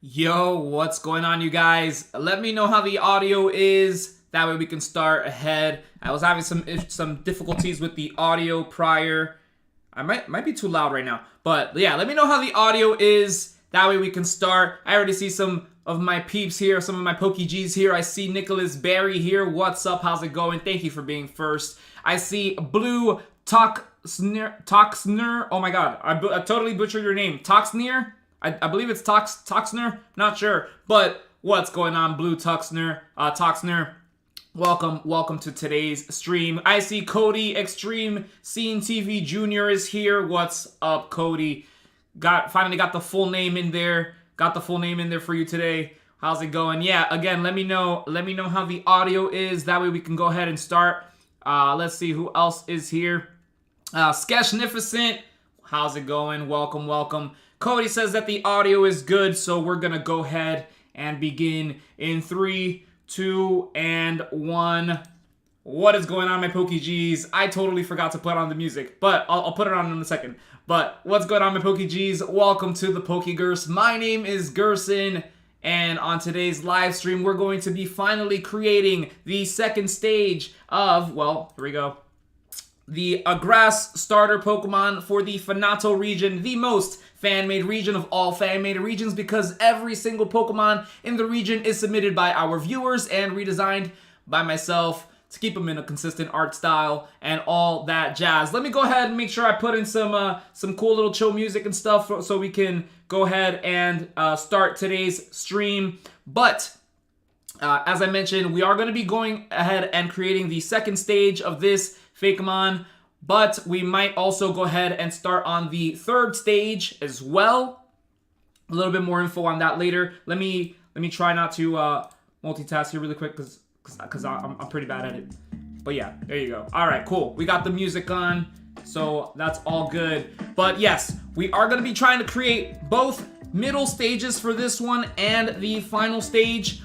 Yo, what's going on, you guys? Let me know how the audio is. That way we can start ahead. I was having some difficulties with the audio prior. I might be too loud right now. But yeah, let me know how the audio is. That way we can start. I already see some of my peeps here, some of my Pokegerse here. I see Nicholas Barry here. What's up? How's it going? Thank you for being first. I see Blue Toxner. Oh my god, I totally butchered your name. Toxner? I believe it's Toxner, not sure. But what's going on, Blue Toxner? Welcome to today's stream. I see Cody Extreme Scene TV Jr. is here. What's up, Cody? Finally got the full name in there. Got the full name in there for you today. How's it going? Yeah, again, let me know how the audio is. That way we can go ahead and start. Let's see who else is here. Skeshnificent. How's it going? Welcome. Cody says that the audio is good, so we're gonna go ahead and begin in 3, 2, and 1. What is going on, my Pokegerse? I totally forgot to put on the music, but I'll put it on in a second. But what's going on, my Pokegerse? Welcome to the Pokegerse. My name is Gerson, and on today's live stream, we're going to be finally creating the second stage of, well, here we go, the grass starter Pokemon for the FANATO region, the most fan-made region of all fan-made regions, because every single Pokemon in the region is submitted by our viewers and redesigned by myself to keep them in a consistent art style and all that jazz. Let me go ahead and make sure I put in some cool little chill music and stuff so we can go ahead and start today's stream. But as I mentioned, we are going to be going ahead and creating the second stage of this Fakemon, but we might also go ahead and start on the third stage as well. A little bit more info on that later. Let me try not to multitask here really quick because I'm pretty bad at it. But yeah, there you go. All right, cool. We got the music on, so that's all good. But yes, we are going to be trying to create both middle stages for this one and the final stage.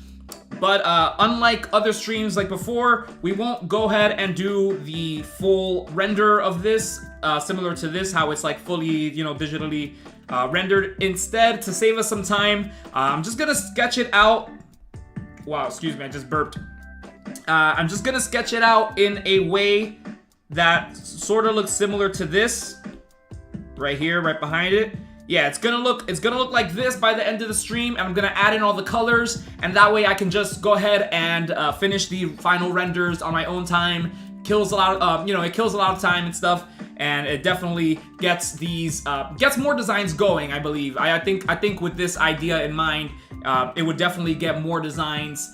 But unlike other streams like before, we won't go ahead and do the full render of this, similar to this, how it's like fully, digitally rendered. Instead, to save us some time, I'm just gonna sketch it out. Wow, excuse me, I just burped. I'm just gonna sketch it out in a way that sort of looks similar to this, right here, right behind it. Yeah, it's gonna look like this by the end of the stream, and I'm gonna add in all the colors, and that way I can just go ahead and finish the final renders on my own time. Kills a lot of, it kills a lot of time and stuff, and it definitely gets gets more designs going. I believe. I think with this idea in mind, it would definitely get more designs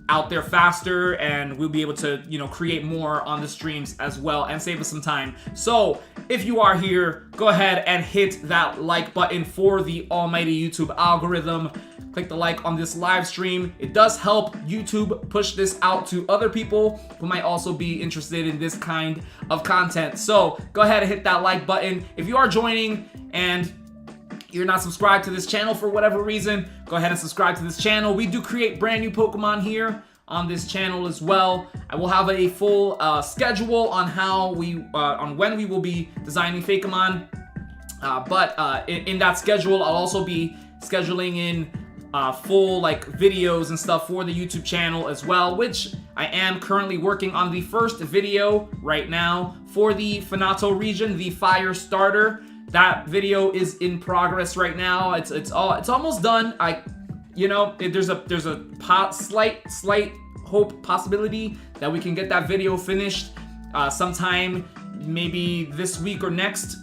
out there faster, and we'll be able to, create more on the streams as well and save us some time. So if you are here, go ahead and hit that like button for the almighty YouTube algorithm. Click the like on this live stream. It does help YouTube push this out to other people who might also be interested in this kind of content. So go ahead and hit that like button. If you are joining and you're not subscribed to this channel for whatever reason, go ahead and subscribe to this channel. We do create brand new Pokemon here on this channel as well. I will have a full schedule on on when we will be designing Fakemon. But in that schedule, I'll also be scheduling in full videos and stuff for the YouTube channel as well, which I am currently working on the first video right now for the FANATO region, the Fire Starter. That video is in progress right now. It's almost done. There's a slight hope possibility that we can get that video finished sometime maybe this week or next.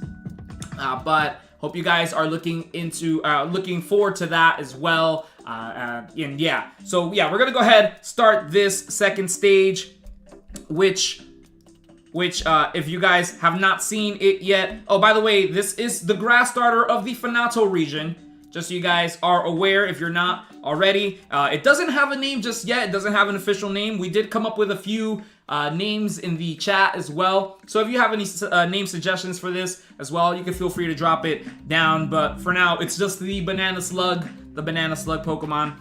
But hope you guys are looking forward to that as well. And yeah, so yeah, we're gonna go ahead start this second stage, which if you guys have not seen it yet, oh, by the way, this is the grass starter of the FANATO region, just so you guys are aware if you're not already. It doesn't have a name just yet. It doesn't have an official name. We did come up with a few names in the chat as well. So if you have any name suggestions for this as well, you can feel free to drop it down. But for now, it's just the Banana Slug Pokemon.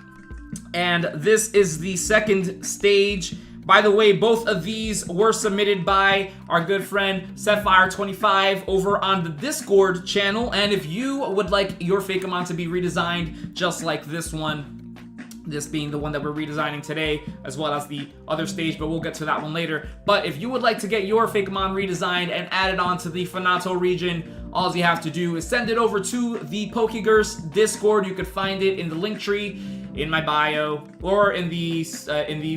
And this is the second stage, By the way, both of these were submitted by our good friend Sapphire25 over on the Discord channel. And if you would like your Fakemon to be redesigned just like this one, this being the one that we're redesigning today, as well as the other stage, but we'll get to that one later. But if you would like to get your Fakemon redesigned and added onto the FANATO region, all you have to do is send it over to the Pokegerse Discord. You could find it in the link tree in my bio, or in the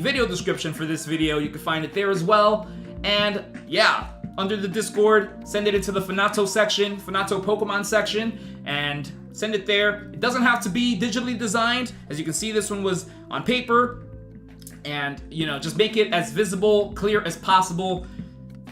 video description for this video. You can find it there as well. And yeah, under the Discord, send it into the FANATO section, FANATO Pokemon section, and send it there. It doesn't have to be digitally designed. As you can see, this one was on paper, and you know, just make it as visible, clear as possible.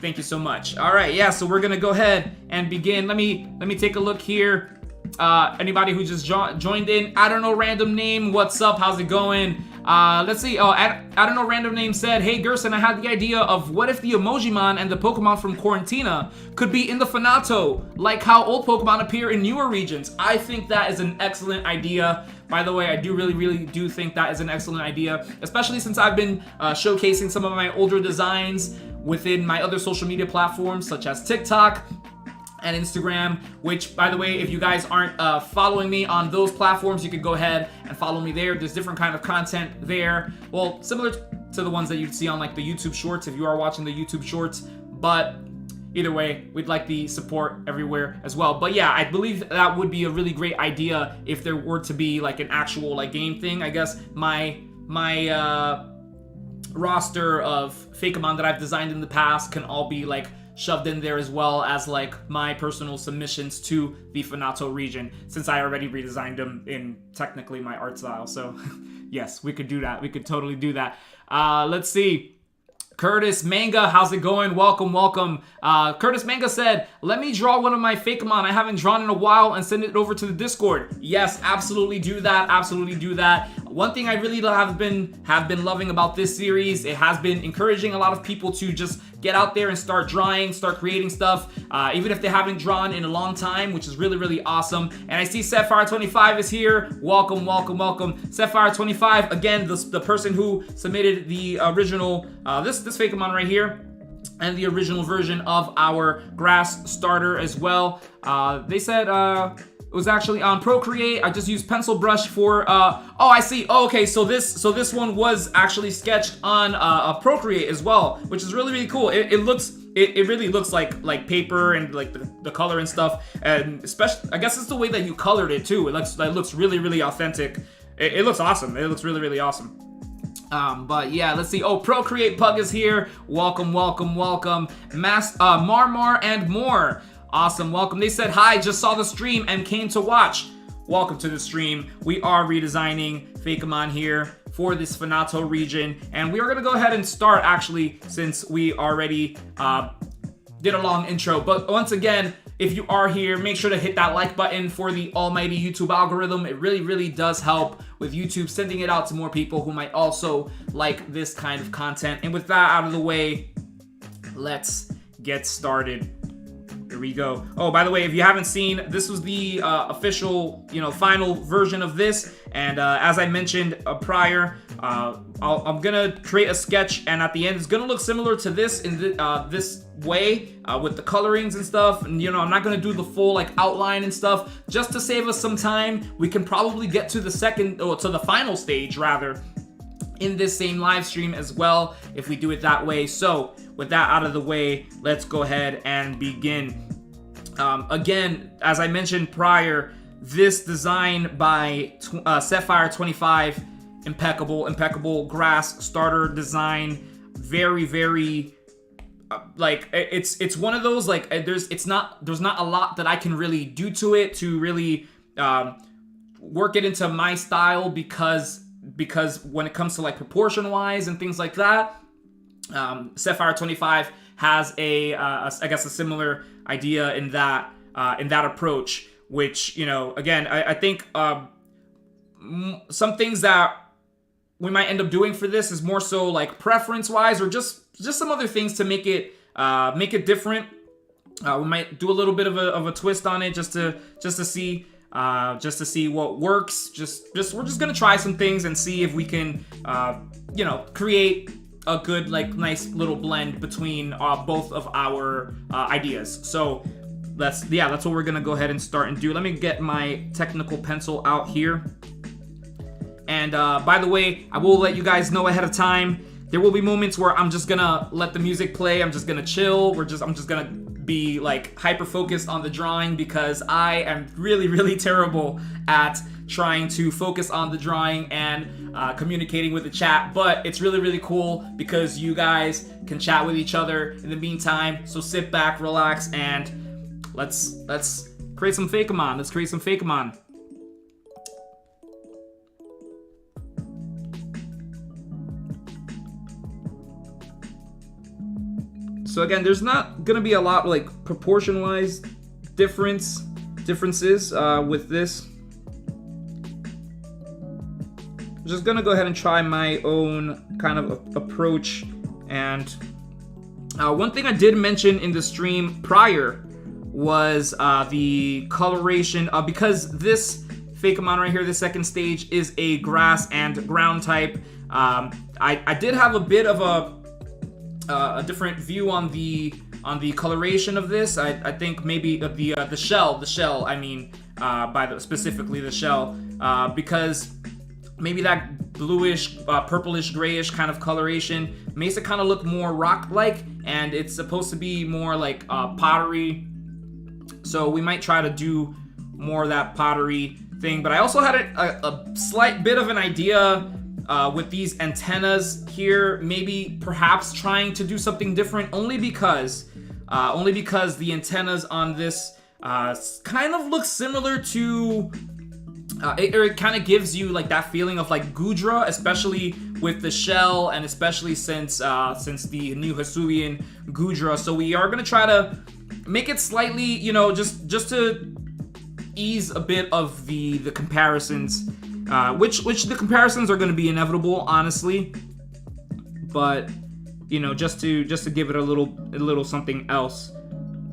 Thank you so much. All right, yeah, so we're gonna go ahead and begin. Let me take a look here. Anybody who just joined in, I don't know, random name, what's up, how's it going? Let's see. Oh, I don't know, random name said, hey Gerson, I had the idea of what if the Emojimon and the Pokemon from Quarantina could be in the FANATO, like how old Pokemon appear in newer regions. I think that is an excellent idea. By the way, I do really do think that is an excellent idea, especially since I've been showcasing some of my older designs within my other social media platforms, such as TikTok and Instagram, which, by the way, if you guys aren't following me on those platforms, you could go ahead and follow me there. There's different kind of content there. Well, similar to the ones that you'd see on like the YouTube Shorts, if you are watching the YouTube Shorts. But either way, we'd like the support everywhere as well. But yeah, I believe that would be a really great idea if there were to be like an actual like game thing. I guess my roster of Fakemon that I've designed in the past can all be like shoved in there, as well as like my personal submissions to the FANATO region, since I already redesigned them in technically my art style. So yes, we could do that. We could totally do that. Let's see. Curtis Manga, how's it going? Welcome, welcome. Curtis Manga said, let me draw one of my Fakemon I haven't drawn in a while and send it over to the Discord. Yes, absolutely do that. Absolutely do that. One thing I really have been loving about this series, it has been encouraging a lot of people to just get out there and start drawing, start creating stuff, even if they haven't drawn in a long time, which is really awesome. And I see Sapphire25 is here. Welcome, welcome, welcome. Sapphire25, again, the person who submitted the original, this Fakemon right here, and the original version of our grass starter as well. They said it was actually on Procreate. I just used pencil brush for oh, I see. Oh, okay, so this one was actually sketched on Procreate as well, which is really cool. It really looks like paper and like the color and stuff, and especially I guess it's the way that you colored it too. It looks really authentic. It looks awesome. It looks really awesome. But yeah, let's see. Oh, Procreate Pug is here. Welcome, welcome, welcome. Marmar and more. Awesome, welcome. They said, hi, just saw the stream and came to watch. Welcome to the stream. We are redesigning Fakemon here for this FANATO region. And we are going to go ahead and start, actually, since we already did a long intro. But once again, if you are here, make sure to hit that like button for the almighty YouTube algorithm. It really does help with YouTube sending it out to more people who might also like this kind of content. And with that out of the way, let's get started. Here we go. Oh, by the way, if you haven't seen, this was the official, final version of this. And as I mentioned prior, I'm gonna create a sketch, and at the end, it's gonna look similar to this in this way with the colorings and stuff. And I'm not gonna do the full like outline and stuff. Just to save us some time, we can probably get to the final stage rather, in this same live stream as well, if we do it that way. So with that out of the way, let's go ahead and begin. Again, as I mentioned prior, this design by Sapphire25, impeccable grass starter design. Very like it's one of those like there's not a lot that I can really do to it to really work it into my style, because when it comes to like proportion wise and things like that, Sapphire25 has I guess a similar idea in that approach, which again I think some things that we might end up doing for this is more so like preference wise, or just some other things to make it different. We might do a little bit of a twist on it just to see what works. We're just gonna try some things and see if we can create a good, like, nice little blend between both of our ideas. So that's what we're gonna go ahead and start and do. Let me get my technical pencil out here. And by the way, I will let you guys know ahead of time, there will be moments where I'm just gonna let the music play. I'm just gonna chill. I'm just gonna be like hyper focused on the drawing because I am really terrible at trying to focus on the drawing and communicating with the chat. But it's really cool because you guys can chat with each other in the meantime. So sit back, relax, and let's create some Fakemon. Let's create some Fakemon. So again, there's not gonna be a lot like proportion-wise differences with this. I'm just gonna go ahead and try my own kind of approach. And one thing I did mention in the stream prior was the coloration, because this Fakemon right here, the second stage, is a grass and ground type. I did have a bit of a different view on the coloration of this. I think maybe the shell. I mean, specifically the shell, because maybe that bluish, purplish, grayish kind of coloration makes it kind of look more rock-like, and it's supposed to be more like pottery. So we might try to do more of that pottery thing. But I also had a slight bit of an idea with these antennas here, maybe perhaps trying to do something different, only because the antennas on this kind of look similar to it kind of gives you like that feeling of like Gudra, especially with the shell, and especially since the new Hisuian Gudra. So we are gonna try to make it slightly, you know, just to ease a bit of the comparisons. Which the comparisons are going to be inevitable, honestly, but you know, just to give it a little something else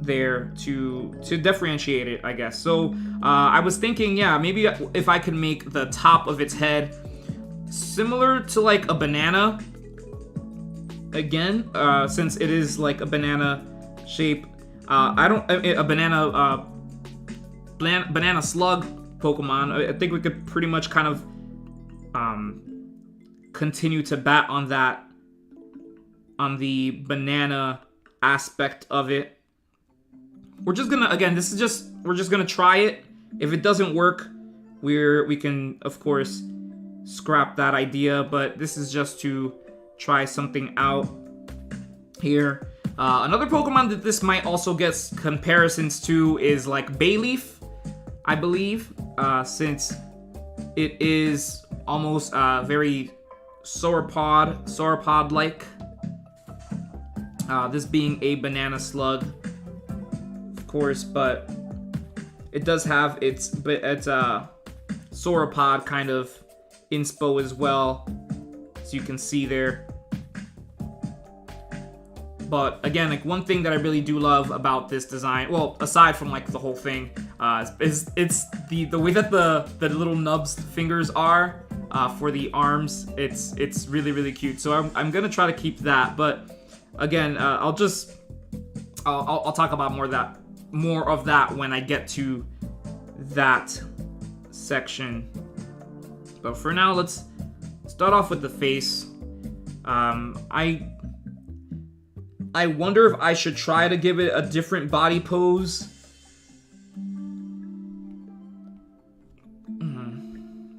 there to differentiate it, I guess. So I was thinking, yeah, maybe if I could make the top of its head similar to like a banana again, since it is like a banana shape. A banana slug Pokemon. I think we could pretty much kind of continue to bat on the banana aspect of it. We're just gonna, again, we're just gonna try it. If it doesn't work, we can of course scrap that idea, but this is just to try something out here. Another Pokemon that this might also get comparisons to is like Bayleaf, I believe, since it is almost very sauropod-like. This being a banana slug, of course, but it does have its sauropod kind of inspo as well, as you can see there. But again, like one thing that I really do love about this design, well, aside from like the whole thing, is it's the way that the little nubs fingers are for the arms. It's really cute. So I'm gonna try to keep that. But again, I'll talk about more of that when I get to that section. But for now, let's start off with the face. I wonder if I should try to give it a different body pose.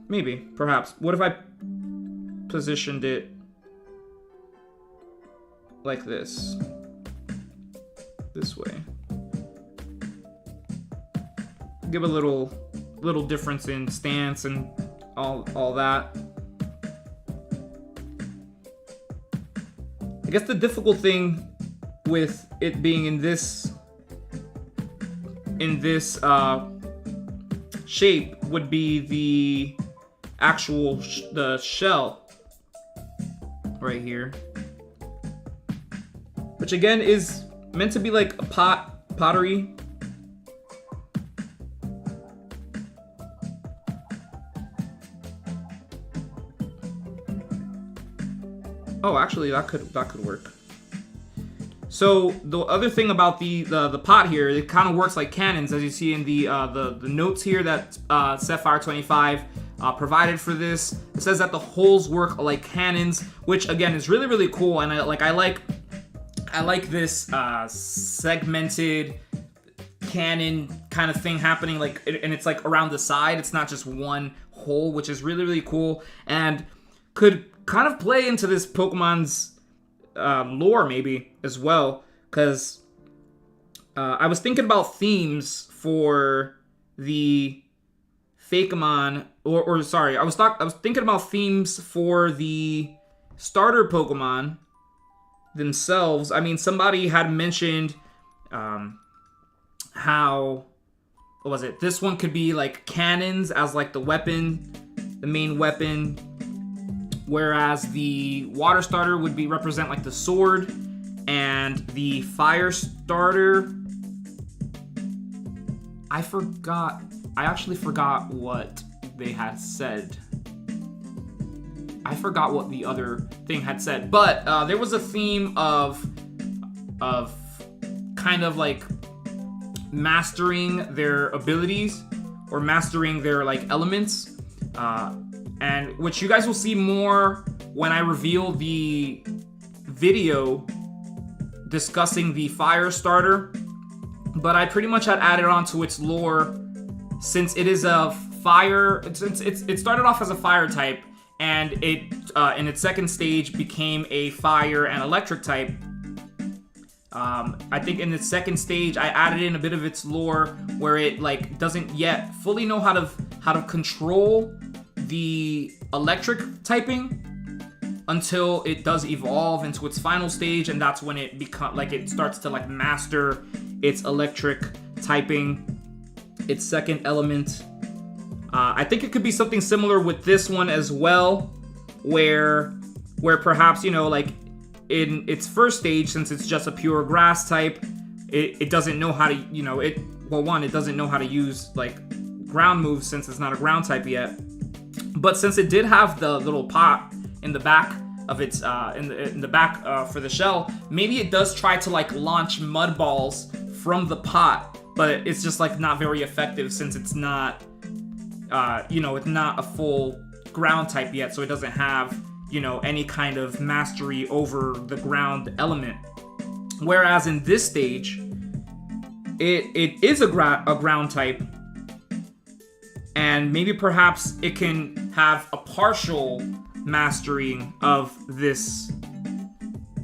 Maybe, perhaps. What if I positioned it like this? This way. Give a little difference in stance and all that. I guess the difficult thing with it being in this shape would be the actual the shell right here, which again is meant to be like a pottery. Oh, actually, that could work. So the other thing about the pot here, it kind of works like cannons, as you see in the notes here that Sapphire25 provided for this. It says that the holes work like cannons, which again is really, really cool, and I like this segmented cannon kind of thing happening, like, and it's like around the side. It's not just one hole, which is really, really cool, and could kind of play into this Pokemon's lore maybe as well, because I was thinking about themes for the Fakemon, or sorry, I was thinking about themes for the starter Pokemon themselves. I mean, somebody had mentioned how, what was it? This one could be like cannons as like the weapon, the main weapon, whereas the water starter would be represent like the sword, and the fire starter, I actually forgot what they had said. I forgot what the other thing had said, but there was a theme of kind of like mastering their abilities or mastering their like elements, and which you guys will see more when I reveal the video discussing the fire starter. But I pretty much had added on to its lore, since it is a fire. It started off as a fire type, and it in its second stage became a fire and electric type. I think in its second stage I added in a bit of its lore where it like doesn't yet fully know how to control the electric typing until it does evolve into its final stage, and that's when it it starts to like master its electric typing, its second element. I think it could be something similar with this one as well, where perhaps, you know, like in its first stage, since it's just a pure grass type, it doesn't know how to, you know, it doesn't know how to use like ground moves since it's not a ground type yet. But since it did have the little pot in the back of its in the back for the shell, maybe it does try to like launch mud balls from the pot, but it's just like not very effective since it's not you know, it's not a full ground type yet, so it doesn't have, you know, any kind of mastery over the ground element. Whereas in this stage, it is a ground type, and maybe perhaps it can have a partial mastering of this,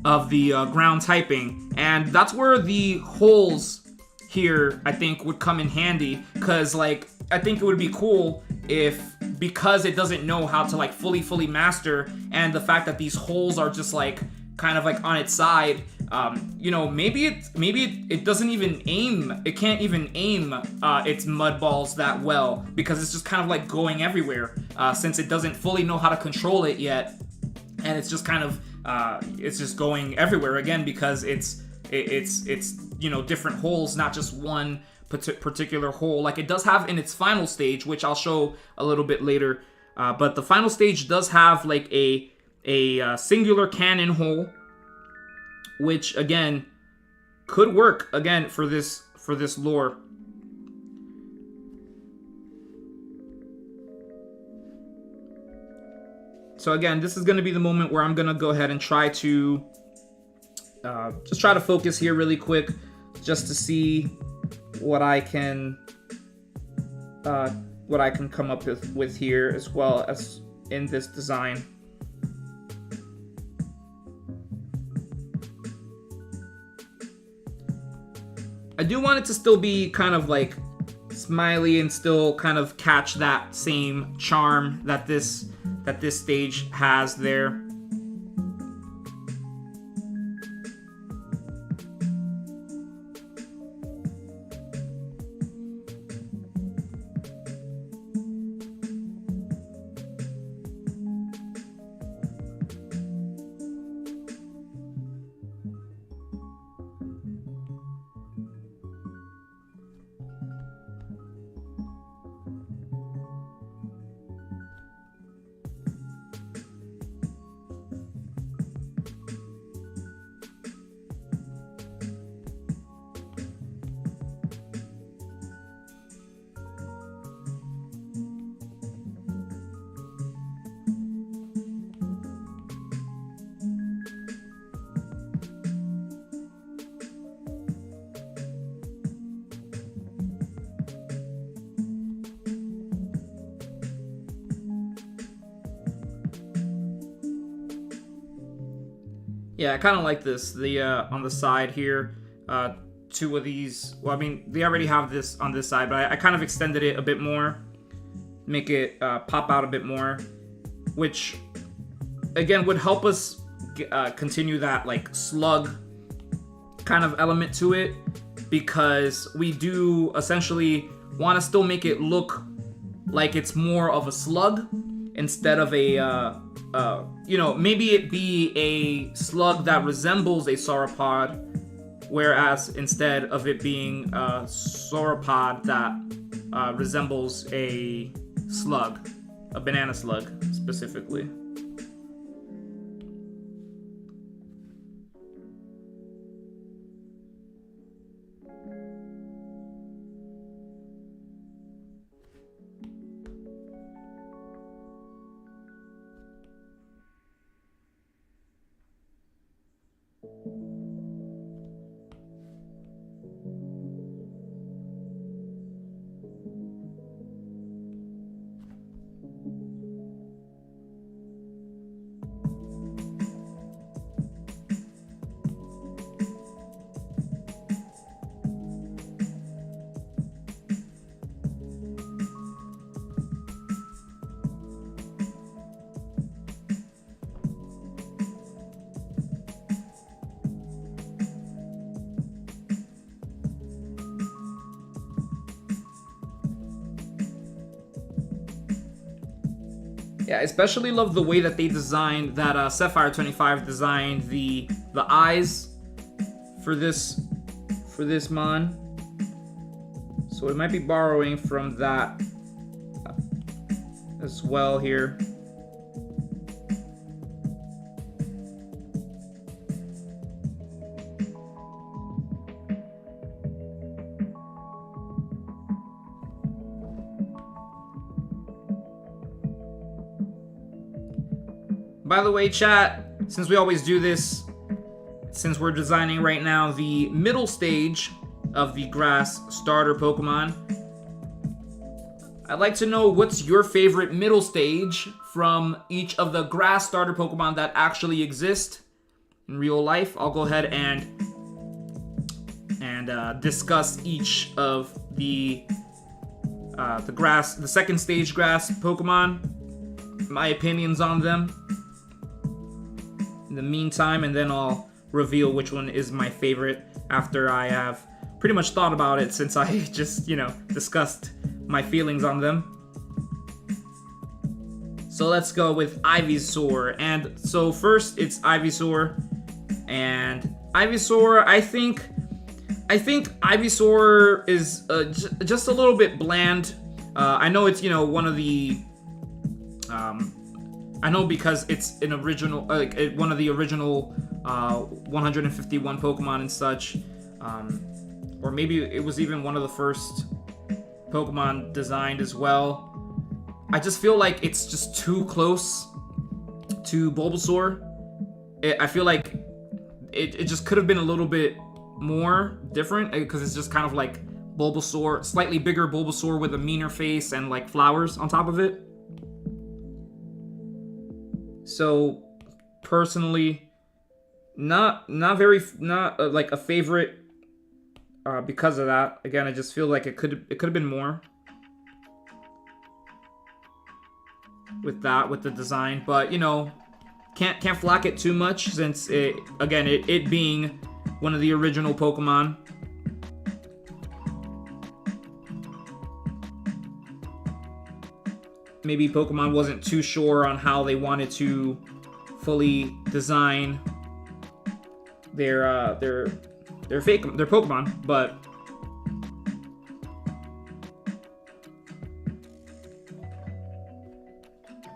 of the ground typing, and that's where the holes here I think would come in handy, because like I think it would be cool if, because it doesn't know how to like fully master, and the fact that these holes are just like kind of like on its side, you know, maybe it doesn't even aim, it can't even aim its mud balls that well, because it's just kind of like going everywhere, since it doesn't fully know how to control it yet, and it's just kind of it's just going everywhere again, because it's you know, different holes, not just one particular hole like it does have in its final stage, which I'll show a little bit later. But the final stage does have like a singular cannon hole, which again could work again for this lore. So again, this is going to be the moment where I'm going to go ahead and try to just try to focus here really quick, just to see what I can come up with here, as well as in this design. I do want it to still be kind of like smiley and still kind of catch that same charm that this stage has there. Yeah, I kind of like this. The on the side here, two of these. Well, I mean, they already have this on this side, but I kind of extended it a bit more, make it pop out a bit more, which again would help us continue that like slug kind of element to it, because we do essentially want to still make it look like it's more of a slug instead of a you know, maybe it be a slug that resembles a sauropod, whereas instead of it being a sauropod that resembles a slug, a banana slug specifically. Yeah, I especially love the way that they designed that Sapphire25 designed the eyes for this mon. So it might be borrowing from that as well here. By the way, chat, since we always do this, since we're designing right now the middle stage of the grass starter Pokemon, I'd like to know what's your favorite middle stage from each of the grass starter Pokemon that actually exist in real life. I'll go ahead and discuss each of the second stage grass Pokemon, my opinions on them in the meantime, and then I'll reveal which one is my favorite after I have pretty much thought about it, since I just, you know, discussed my feelings on them. So let's go with Ivysaur. And so first it's Ivysaur, and Ivysaur, I think Ivysaur is just a little bit bland. I know it's, you know, one of the I know because it's an original, one of the original 151 Pokemon and such, or maybe it was even one of the first Pokemon designed as well. I just feel like it's just too close to Bulbasaur. I feel like it just could have been a little bit more different, because it's just kind of like Bulbasaur, slightly bigger Bulbasaur with a meaner face and like flowers on top of it. So personally, not like a favorite because of that. Again, I just feel like it could have been more with the design, but you know, can't flack it too much, since it being one of the original Pokemon. Maybe Pokemon wasn't too sure on how they wanted to fully design their Pokemon, but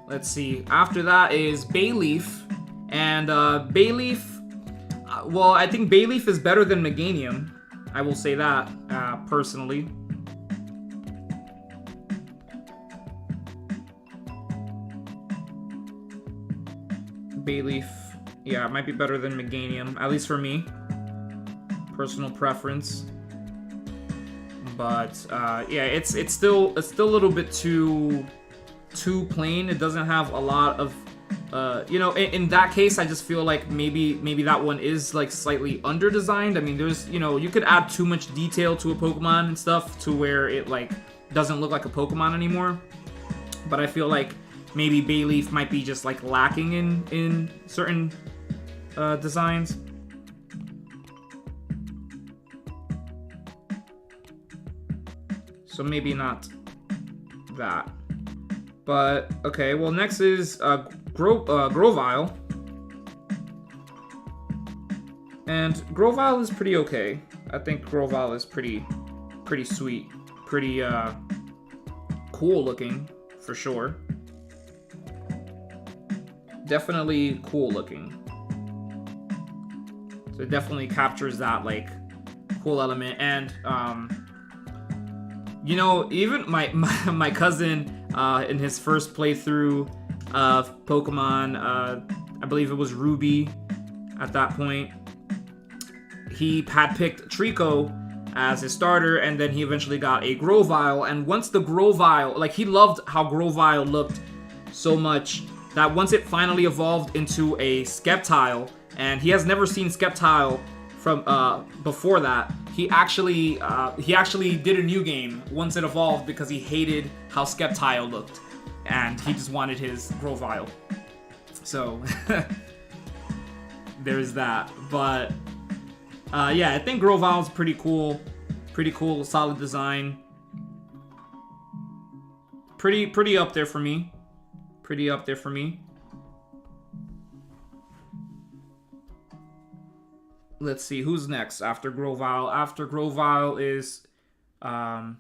let's see. After that is Bayleaf, and Bayleaf. Well, I think Bayleaf is better than Meganium. I will say that personally. Bayleaf, yeah, it might be better than Meganium, at least for me. Personal preference. But yeah, it's still a little bit too plain. It doesn't have a lot of You know, in that case, I just feel like maybe that one is like slightly under-designed. I mean, there's, you know, you could add too much detail to a Pokemon and stuff to where it like doesn't look like a Pokemon anymore. But I feel like maybe Bayleaf might be just like lacking in certain designs. So maybe not that. But okay, well next is Grovyle. And Grovyle is pretty okay. I think Grovyle is pretty sweet, pretty cool looking for sure. Definitely cool looking. So it definitely captures that like cool element. And you know, even my cousin in his first playthrough of Pokemon, I believe it was Ruby at that point, he had picked Trico as his starter, and then he eventually got a Grovyle. And once the Grovyle, like, he loved how Grovyle looked so much that once it finally evolved into a Sceptile, and he has never seen Sceptile from before that, he actually did a new game once it evolved because he hated how Sceptile looked, and he just wanted his Grovyle. So there's that. But yeah, I think Grovyle's pretty cool, solid design. Pretty up there for me. Let's see, who's next after Grovyle? After Grovyle is, I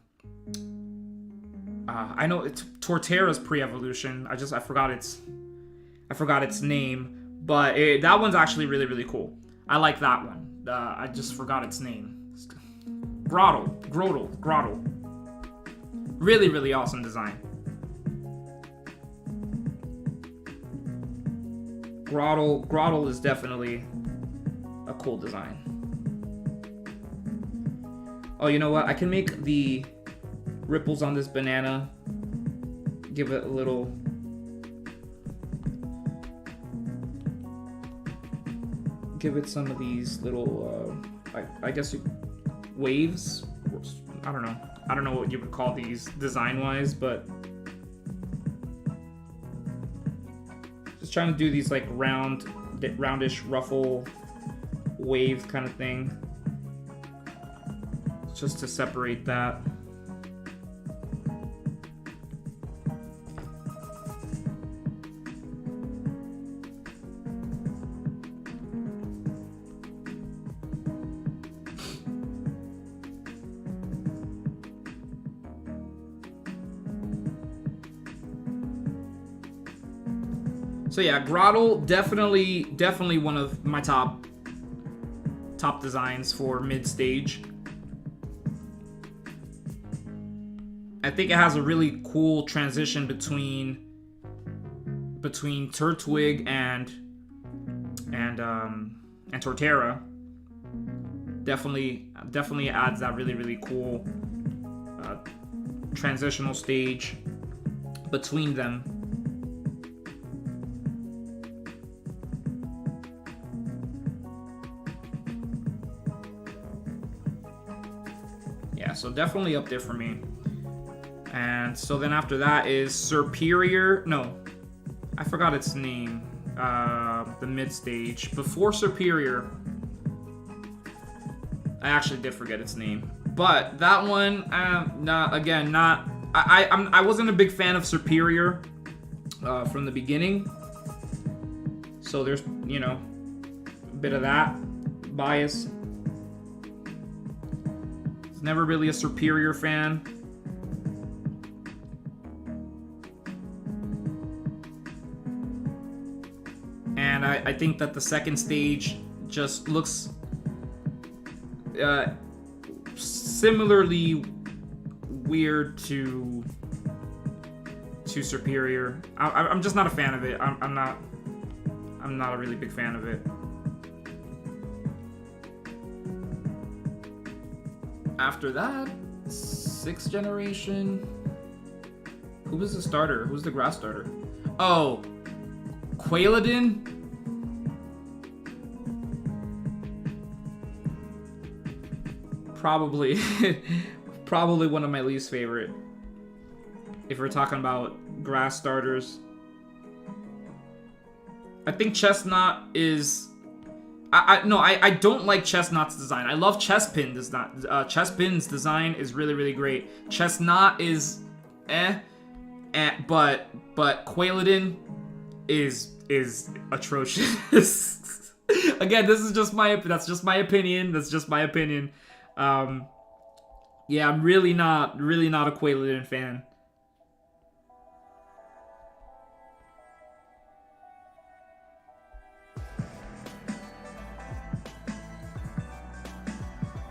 know it's Torterra's pre-evolution. I forgot its name, but that one's actually really cool. I like that one. I just forgot its name. Grottle. Really awesome design. Grottle is definitely a cool design. Oh, you know what? I can make the ripples on this banana, give it a little... give it some of these little, I guess, waves? I don't know what you would call these design-wise, but... just trying to do these, like, roundish ruffle wave kind of thing, just to separate that. So yeah, Grottle, definitely one of my top designs for mid-stage. I think it has a really cool transition between Turtwig and Torterra. Definitely adds that really cool transitional stage between them. So definitely up there for me. And so then after that is Superior. No, I forgot its name. The mid stage before Superior. I actually did forget its name, but that one, I wasn't a big fan of Superior from the beginning. So there's, you know, a bit of that bias. Never really a Superior fan. And I think that the second stage just looks similarly weird to Superior. I'm just not a fan of it. I'm not a really big fan of it. After that, 6th generation. Who was the starter? Who's the grass starter? Oh, Quailodin? Probably, probably one of my least favorite. If we're talking about grass starters. I think Chestnut is... I don't like Chestnut's design. I love Chespin design. Chespin's design is really, really great. Chestnut is but Quailodin is atrocious. Again, this is just my opinion. That's just my opinion. Yeah, I'm really not a Quailodin fan.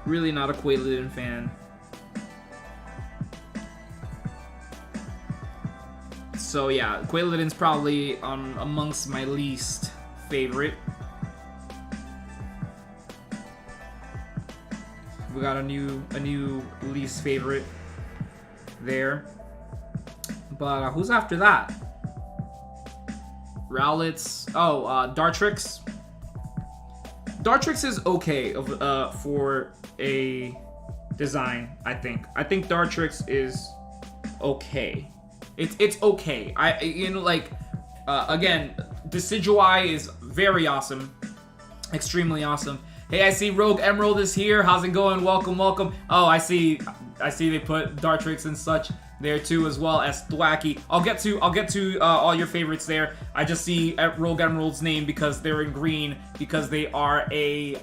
Really not a Quailodin fan. So yeah, Quailodin's probably amongst my least favorite. We got a new least favorite there. But who's after that? Rowlet's. Oh, Dartrix. Dartrix is okay for a design. I think Dartrix is okay. It's okay. Again, Decidueye is very awesome, extremely awesome. Hey, I see Rogue Emerald is here. How's it going? Welcome, welcome. Oh, I see they put Dartrix and such there too, as well as Thwackey. I'll get to all your favorites there. I just see Rogue Emerald's name because they're in green because they are a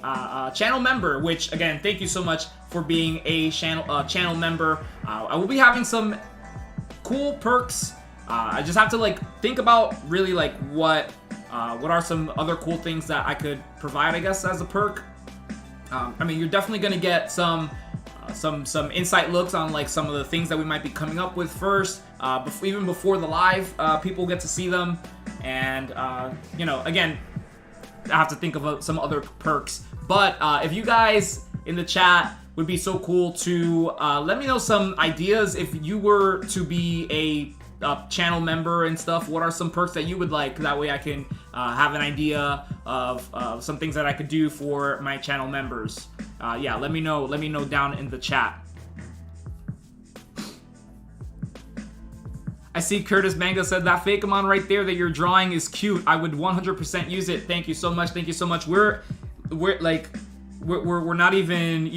channel member. Which again, thank you so much for being a channel member. I will be having some cool perks. I just have to think about really what are some other cool things that I could provide, I guess, as a perk. I mean, you're definitely gonna get some insight looks on some of the things that we might be coming up with first, even before the live. People get to see them, and again, I have to think of some other perks. But if you guys in the chat would be so cool to let me know some ideas if you were to be a channel member and stuff. What are some perks that you would like? That way I can have an idea of some things that I could do for my channel members. Yeah, let me know down in the chat. I see Curtis Mango said that Fakemon right there that you're drawing is cute. I would 100% use it. Thank you so much. Thank you so much. We're not even,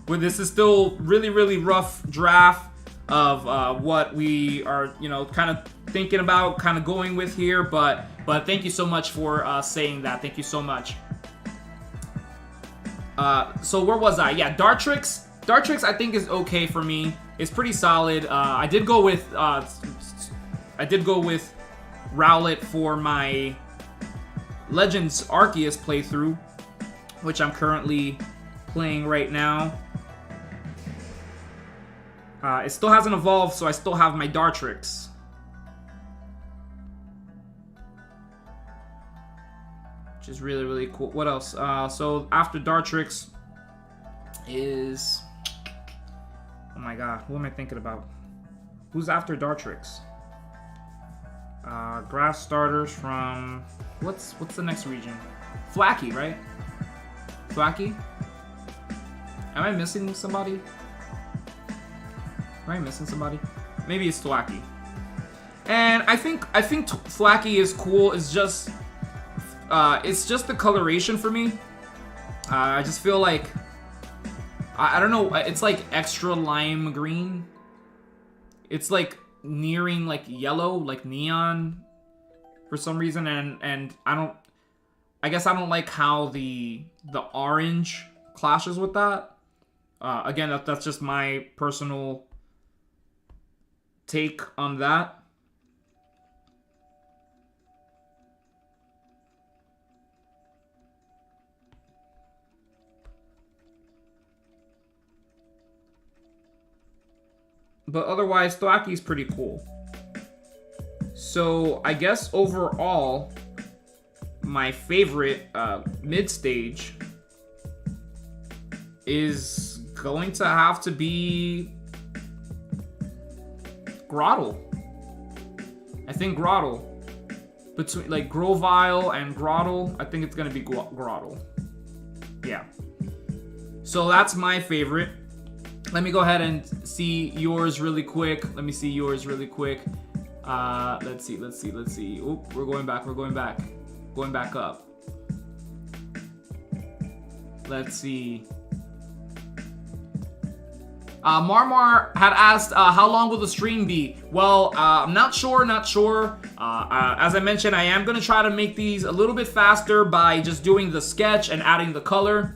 this is still really rough draft of what we are, kind of thinking about, kind of going with here. But thank you so much for saying that. Thank you so much. So where was I? Yeah, Dartrix. Dartrix I think is okay for me. It's pretty solid. I did go with Rowlet for my Legends Arceus playthrough, which I'm currently playing right now. It still hasn't evolved, so I still have my Dartrix. Which is really cool. What else? So after Dartrix is... Oh my god, who am I thinking about? Who's after Dartrix? Grass starters from... What's the next region? Thwackey, right? Thwackey? Am I missing somebody? Am I missing somebody? Maybe it's Thwackey. And I think Thwackey is cool. It's just the coloration for me. I just feel like I don't know. It's like extra lime green. It's like nearing yellow, like neon, for some reason. And I guess I don't like how the orange clashes with that. Again, that's just my personal take on that. But otherwise, Thwackey's pretty cool. So I guess overall, my favorite mid-stage is going to have to be Grottle. I think Grottle. between like Grovyle and Grottle. I think it's gonna be Grottle. Yeah. So that's my favorite. Let me go ahead and see yours really quick. Let's see. Oop, we're going back. Going back up. Let's see. Marmar had asked, how long will the stream be? Well, I'm not sure. As I mentioned, I am going to try to make these a little bit faster by just doing the sketch and adding the color.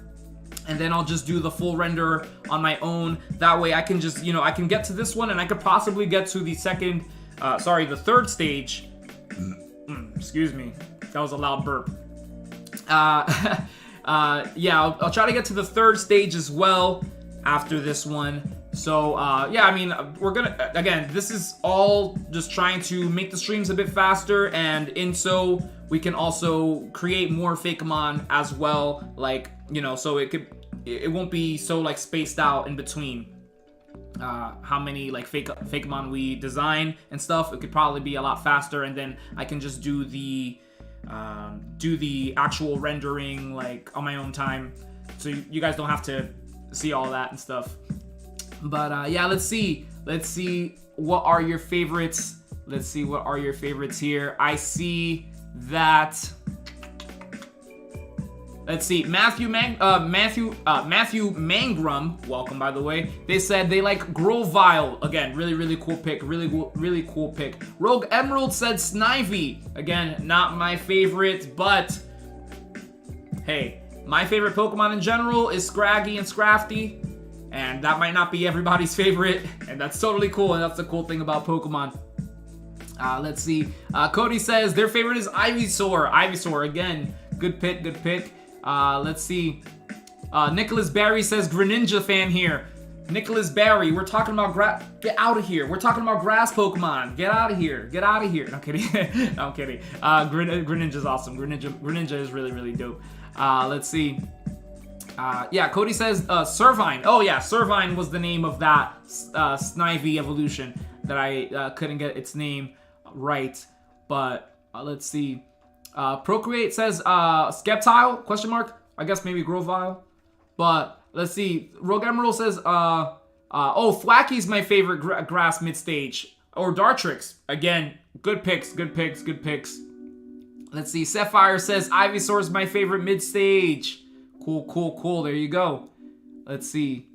And then I'll just do the full render on my own. That way I can just, I can get to this one and I could possibly get to the the third stage. Excuse me. That was a loud burp. Yeah, I'll try to get to the third stage as well after this one. So, yeah, I mean, we're gonna, again, this is all just trying to make the streams a bit faster, and in so we can also create more Fakemon as well, like, so it won't be so, like, spaced out in between how many, like, Fakemon we design and stuff. It could probably be a lot faster, and then I can just do the actual rendering, like, on my own time, so you guys don't have to see all that and stuff. But yeah, let's see what are your favorites. Here. I see that. Let's see, Matthew Mangrum, welcome by the way. They said they like Grovyle. Again, really cool pick. Really cool pick. Rogue Emerald said Snivy. Again, not my favorite, but hey, my favorite Pokemon in general is Scraggy and Scrafty, and that might not be everybody's favorite, and that's totally cool, and that's the cool thing about Pokemon. Let's see. Cody says their favorite is Ivysaur. Ivysaur, again, good pick. Let's see. Nicholas Barry says Greninja fan here. Nicholas Barry, we're talking about get out of here. We're talking about grass Pokemon. Get out of here. No, I'm kidding. No, I'm kidding. Greninja's awesome. Greninja is really dope. Let's see. Yeah, Cody says Servine. Oh yeah, Servine was the name of that Snivy evolution that I couldn't get its name right. But let's see. Procreate says Skeptile, question mark. I guess maybe Grovyle. But let's see. Rogue Emerald says Thwacky's my favorite grass mid-stage. Or Dartrix. Again, good picks. Let's see. Sapphire says Ivysaur's my favorite mid-stage. Cool. There you go. Let's see.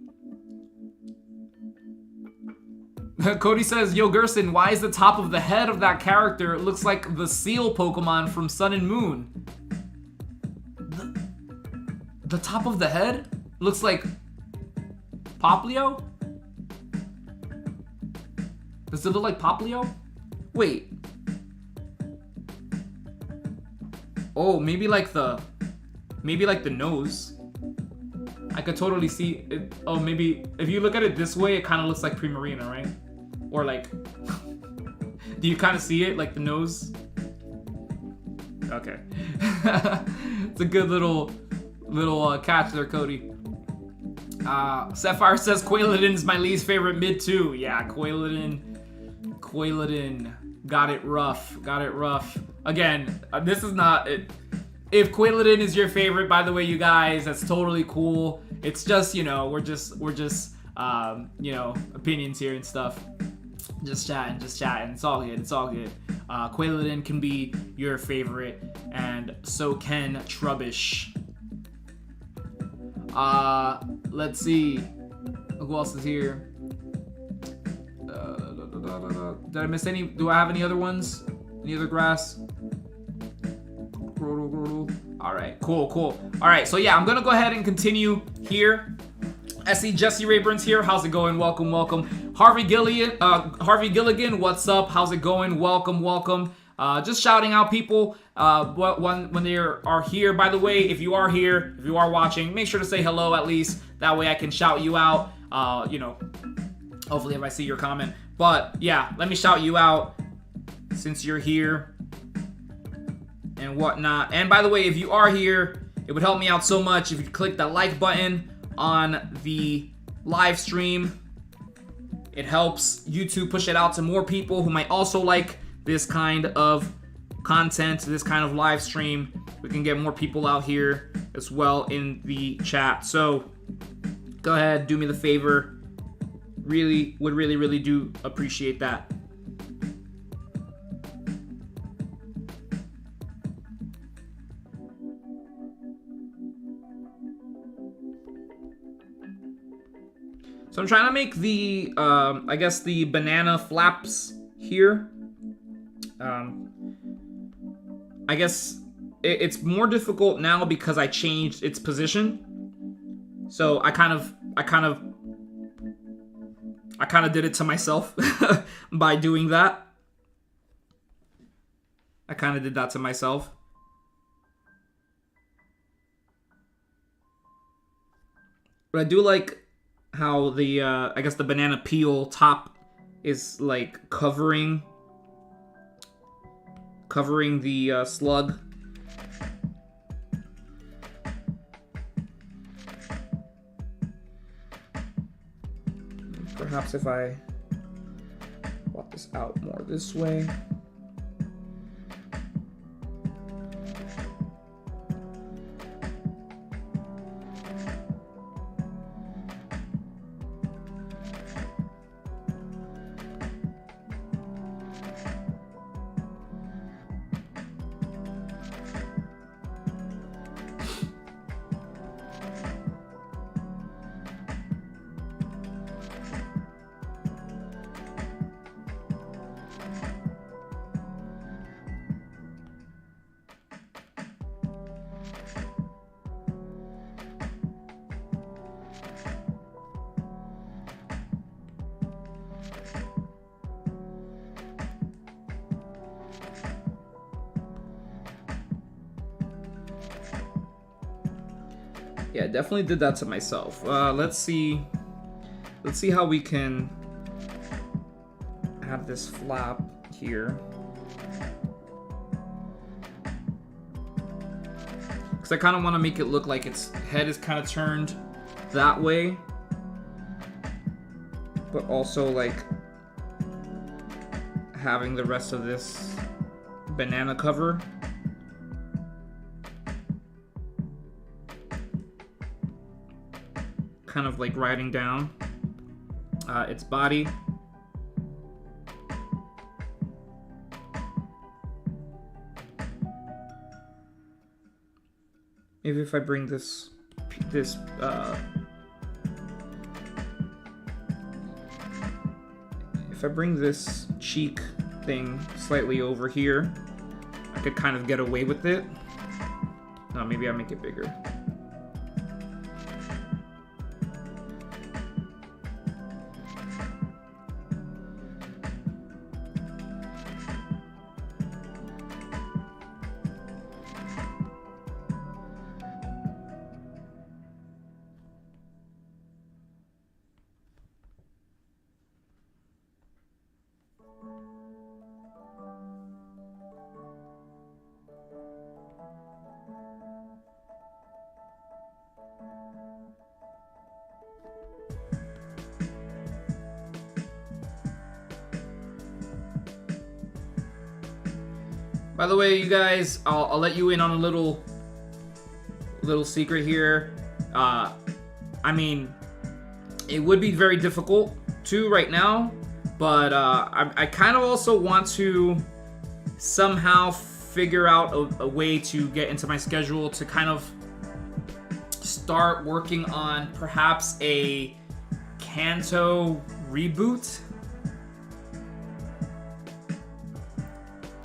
Cody says, Yo Gerson, why is the top of the head of that character looks like the seal Pokemon from Sun and Moon? The top of the head looks like Poplio? Does it look like Poplio? Wait. Oh, maybe like the nose. I could totally see it. Oh, maybe if you look at it this way, it kind of looks like Primarina, right? Or like, do you kind of see it like the nose? Okay. It's a good little catch there, Cody. Sapphire says Quailodin is my least favorite mid too. Yeah, Quailodin. Got it rough. Again, this is not it. If Quailodin is your favorite, by the way, you guys, that's totally cool. It's just, we're just opinions here and stuff. Just chatting. It's all good. Quailodin can be your favorite, and so can Trubbish. Let's see. Who else is here? Did I miss any? Do I have any other ones? Any other grass? Alright, cool. Alright, so yeah, I'm gonna go ahead and continue here. I see Jesse Rayburn's here. How's it going? Welcome. Harvey Gilligan, what's up? How's it going? Welcome. Just shouting out people when they are here. By the way, if you are here, if you are watching, make sure to say hello at least. That way I can shout you out. Hopefully if I see your comment. But yeah, let me shout you out since you're here and whatnot. And by the way, if you are here, it would help me out so much if you click the like button on the live stream. It helps YouTube push it out to more people who might also like this kind of content, this kind of live stream. We can get more people out here as well in the chat. So go ahead, do me the favor. Would really do appreciate that. So I'm trying to make the, I guess the banana flaps here. I guess it's more difficult now because I changed its position. So I kind of did it to myself by doing that. I kind of did that to myself. But I do like how the, I guess the banana peel top is like covering the slug. Perhaps if I walk this out more this way. Yeah, definitely did that to myself. Let's see how we can have this flap here. Because I kind of want to make it look like its head is kind of turned that way, but also like having the rest of this banana cover. Kind of like riding down its body. Maybe if I bring this if I bring this cheek thing slightly over here, I could kind of get away with it. No, maybe I make it bigger. By the way, you guys, I'll let you in on a little secret here. I mean, it would be very difficult to right now, but I kind of also want to somehow figure out a way to get into my schedule to kind of start working on perhaps a Kanto reboot.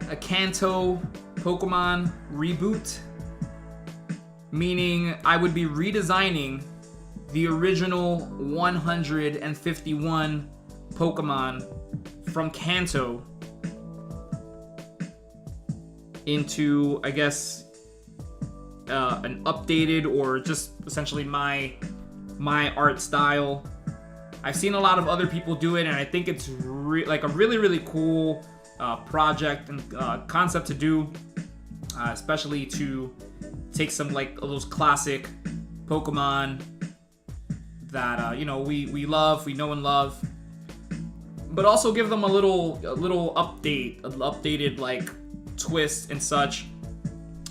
A Kanto Pokemon reboot, meaning I would be redesigning the original 151 Pokemon from Kanto into, I guess, an updated or just essentially my art style. I've seen a lot of other people do it, and I think it's like a really cool project and concept to do, especially to take some like those classic Pokemon that you know we love, we know and love, but also give them a little updated like twist and such.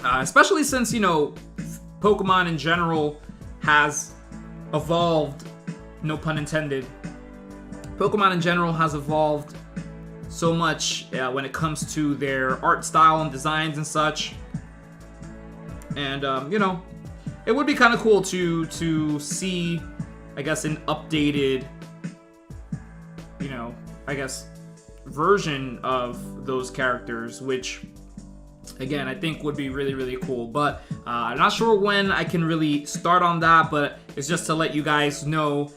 Especially since, you know, Pokemon in general has evolved, no pun intended. Pokemon in general has evolved so much when it comes to their art style and designs and such. And, you know, it would be kind of cool to see, I guess, an updated, you know, I guess, version of those characters, which, again, I think would be really, really cool. But I'm not sure when I can really start on that, but it's just to let you guys know.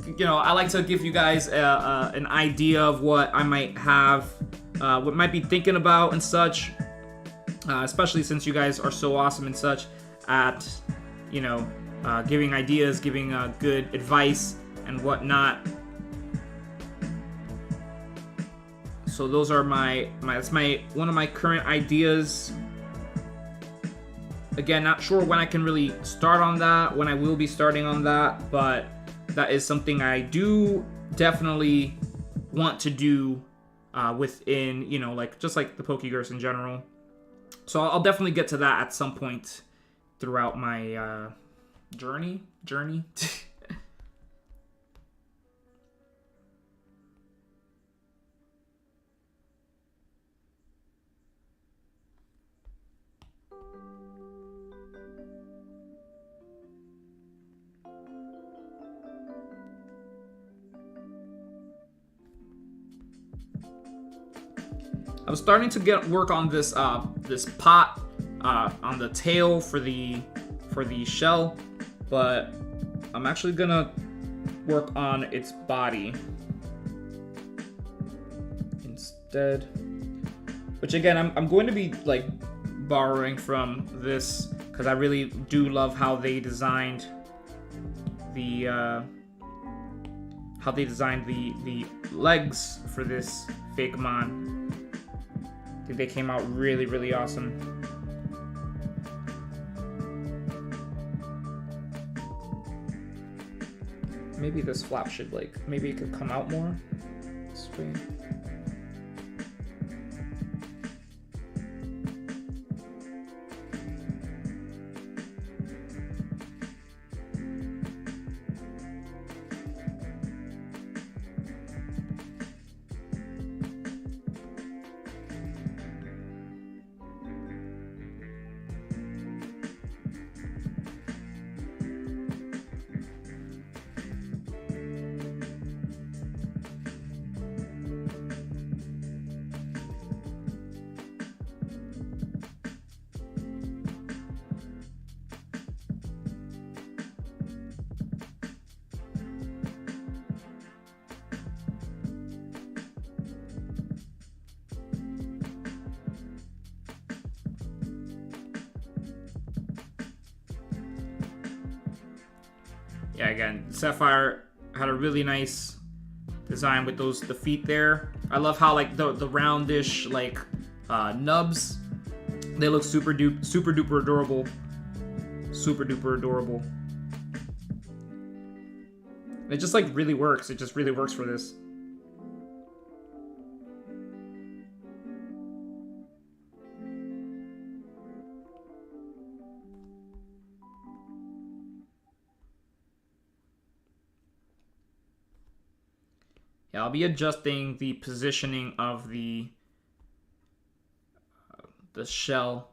You know, I like to give you guys an idea of what I might have, what might be thinking about and such, especially since you guys are so awesome and such at, you know, giving ideas, giving good advice and whatnot. So those are that's one of my current ideas. Again, not sure when I can really start on that, when I will be starting on that, but that is something I do definitely want to do within, you know, like just like the Pokegerse in general. So I'll definitely get to that at some point throughout my journey. I'm starting to work on this this pot on the tail for the shell, but I'm actually gonna work on its body instead. Which again, I'm going to be like borrowing from this because I really do love how they designed the legs for this Fakemon. I think they came out really, really awesome. Maybe this flap should maybe it could come out more this way. Yeah, again, Sapphire had a really nice design with the feet there. I love how like the roundish like nubs, they look super duper adorable. Super duper adorable. It just like really works. It just really works for this. Yeah, I'll be adjusting the positioning of the shell.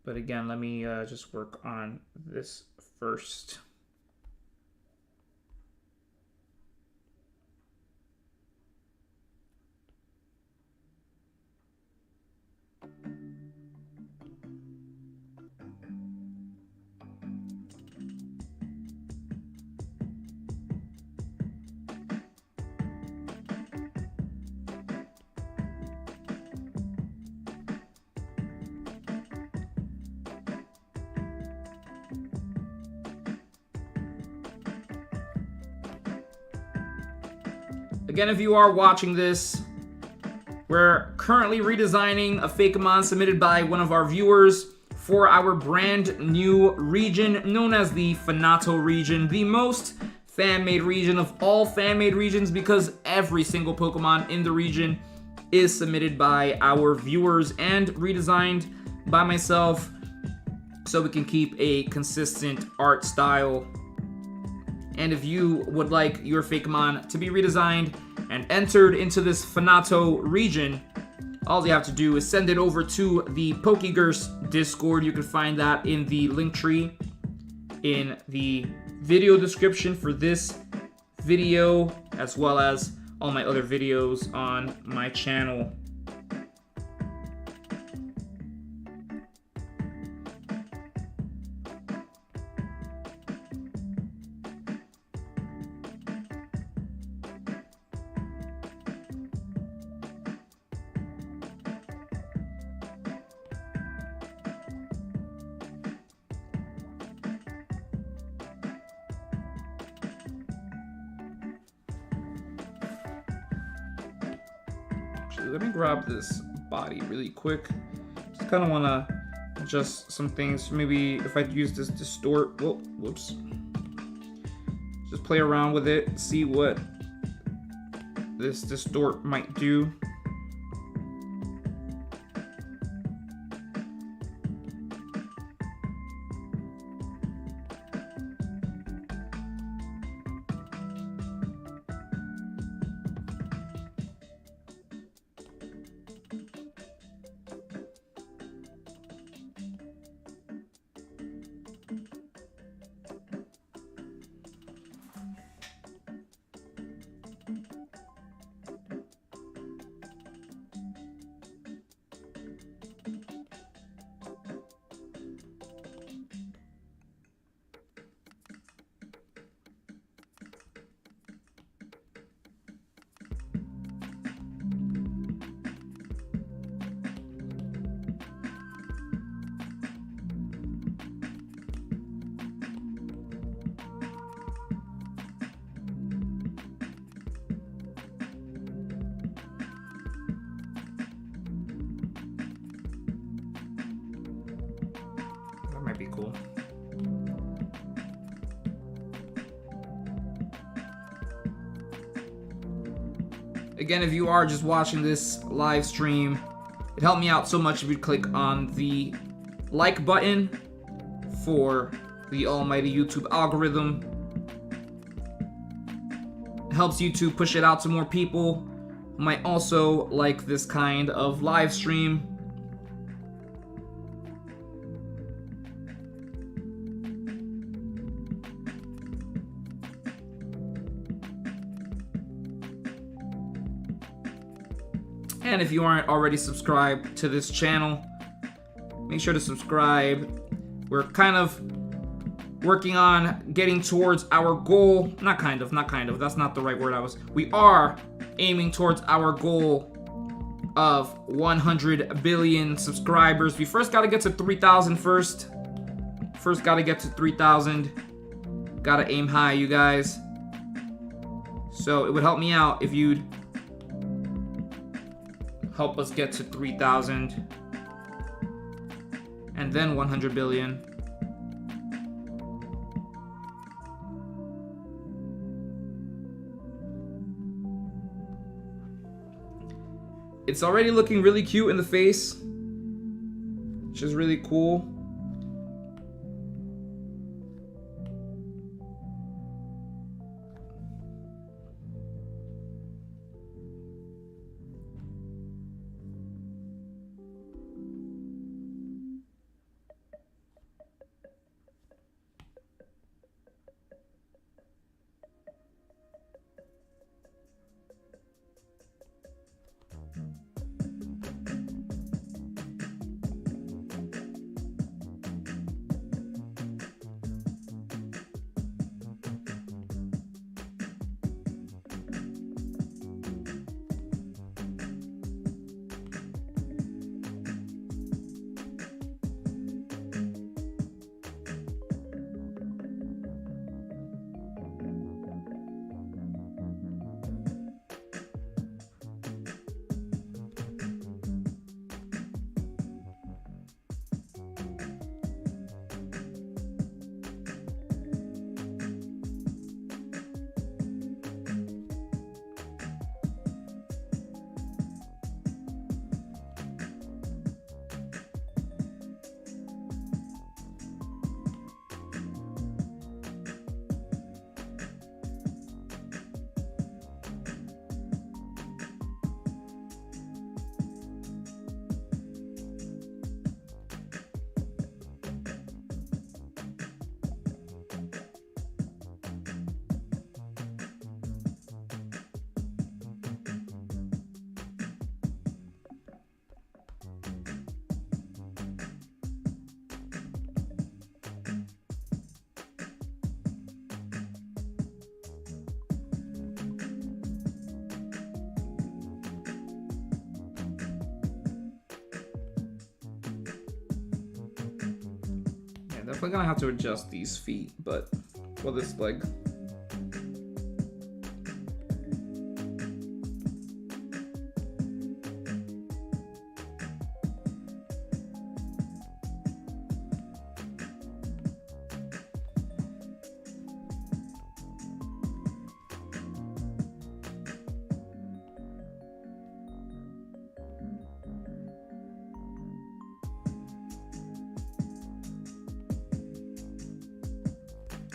But again, let me just work on this first. Again, if you are watching this, we're currently redesigning a Fakemon submitted by one of our viewers for our brand new region known as the FANATO region, the most fan-made region of all fan-made regions because every single Pokemon in the region is submitted by our viewers and redesigned by myself, so we can keep a consistent art style. And if you would like your Fakemon to be redesigned and entered into this FANATO region, all you have to do is send it over to the Pokegerse Discord. You can find that in the link tree in the video description for this video, as well as all my other videos on my channel. Let me grab this body really quick. Just kind of want to adjust some things. Maybe if I use this distort, oh, whoops. Just play around with it, see what this distort might do. Might be cool. Again, if you are just watching this live stream, it'd help me out so much if you'd click on the like button for the almighty YouTube algorithm. It helps YouTube push it out to more people who might also like this kind of live stream. And if you aren't already subscribed to this channel, make sure to subscribe. We're kind of working on getting towards our goal. Not kind of, that's not the right word we are aiming towards our goal of 100 billion subscribers. We first gotta get to 3,000 first. First gotta get to 3,000. Gotta aim high, you guys. So it would help me out if you'd help us get to 3,000 and then 100 billion. It's already looking really cute in the face, which is really cool. Definitely gonna have to adjust these feet, but for this leg.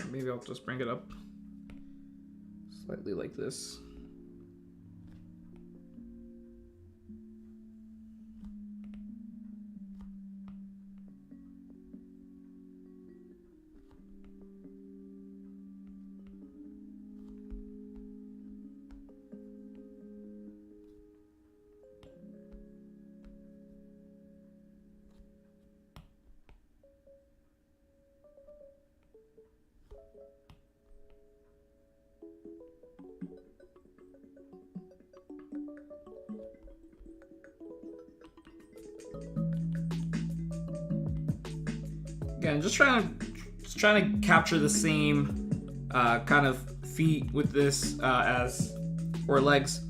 Maybe I'll just bring it up slightly like this. Again, just trying to capture the same kind of feet with this or legs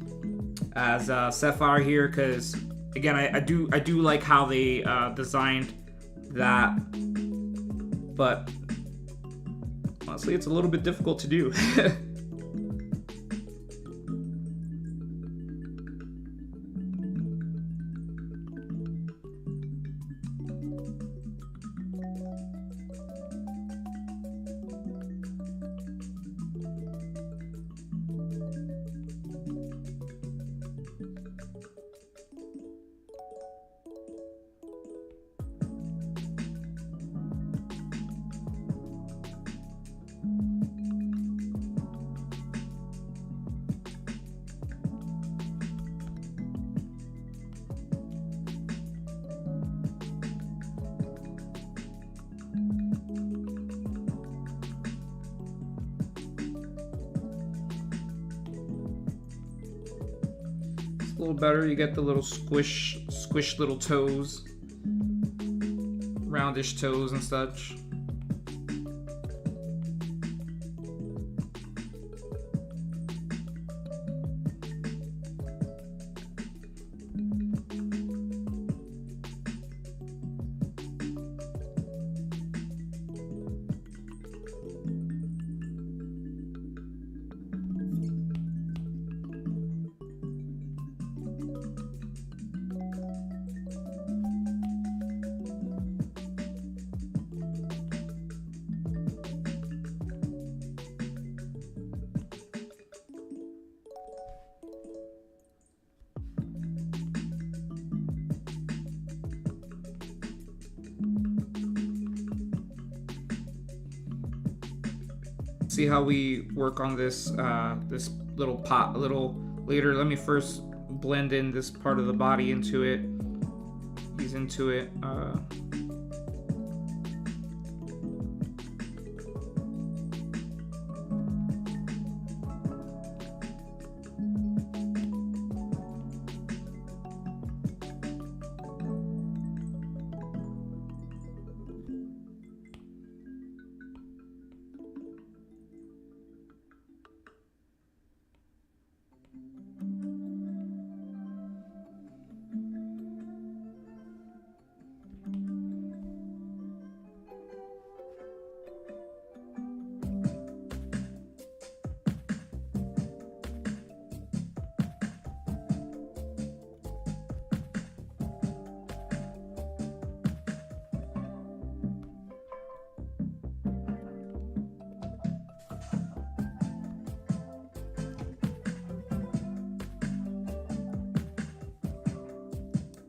as Sapphire here, because again, I do like how they designed that, but honestly, it's a little bit difficult to do. A little better. You get the little squish little toes, roundish toes and such. See how we work on this this little pot a little later. Let me first blend in this part of the body into it, ease into it.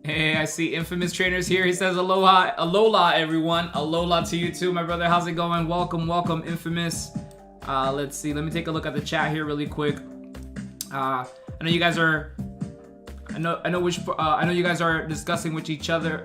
Hey, I see Infamous Trainers here. He says aloha, alola everyone. Alola to you too, my brother. How's it going? Welcome, welcome, Infamous. Let's see. Let me take a look at the chat here really quick. I know you guys are. I know you guys are discussing with each other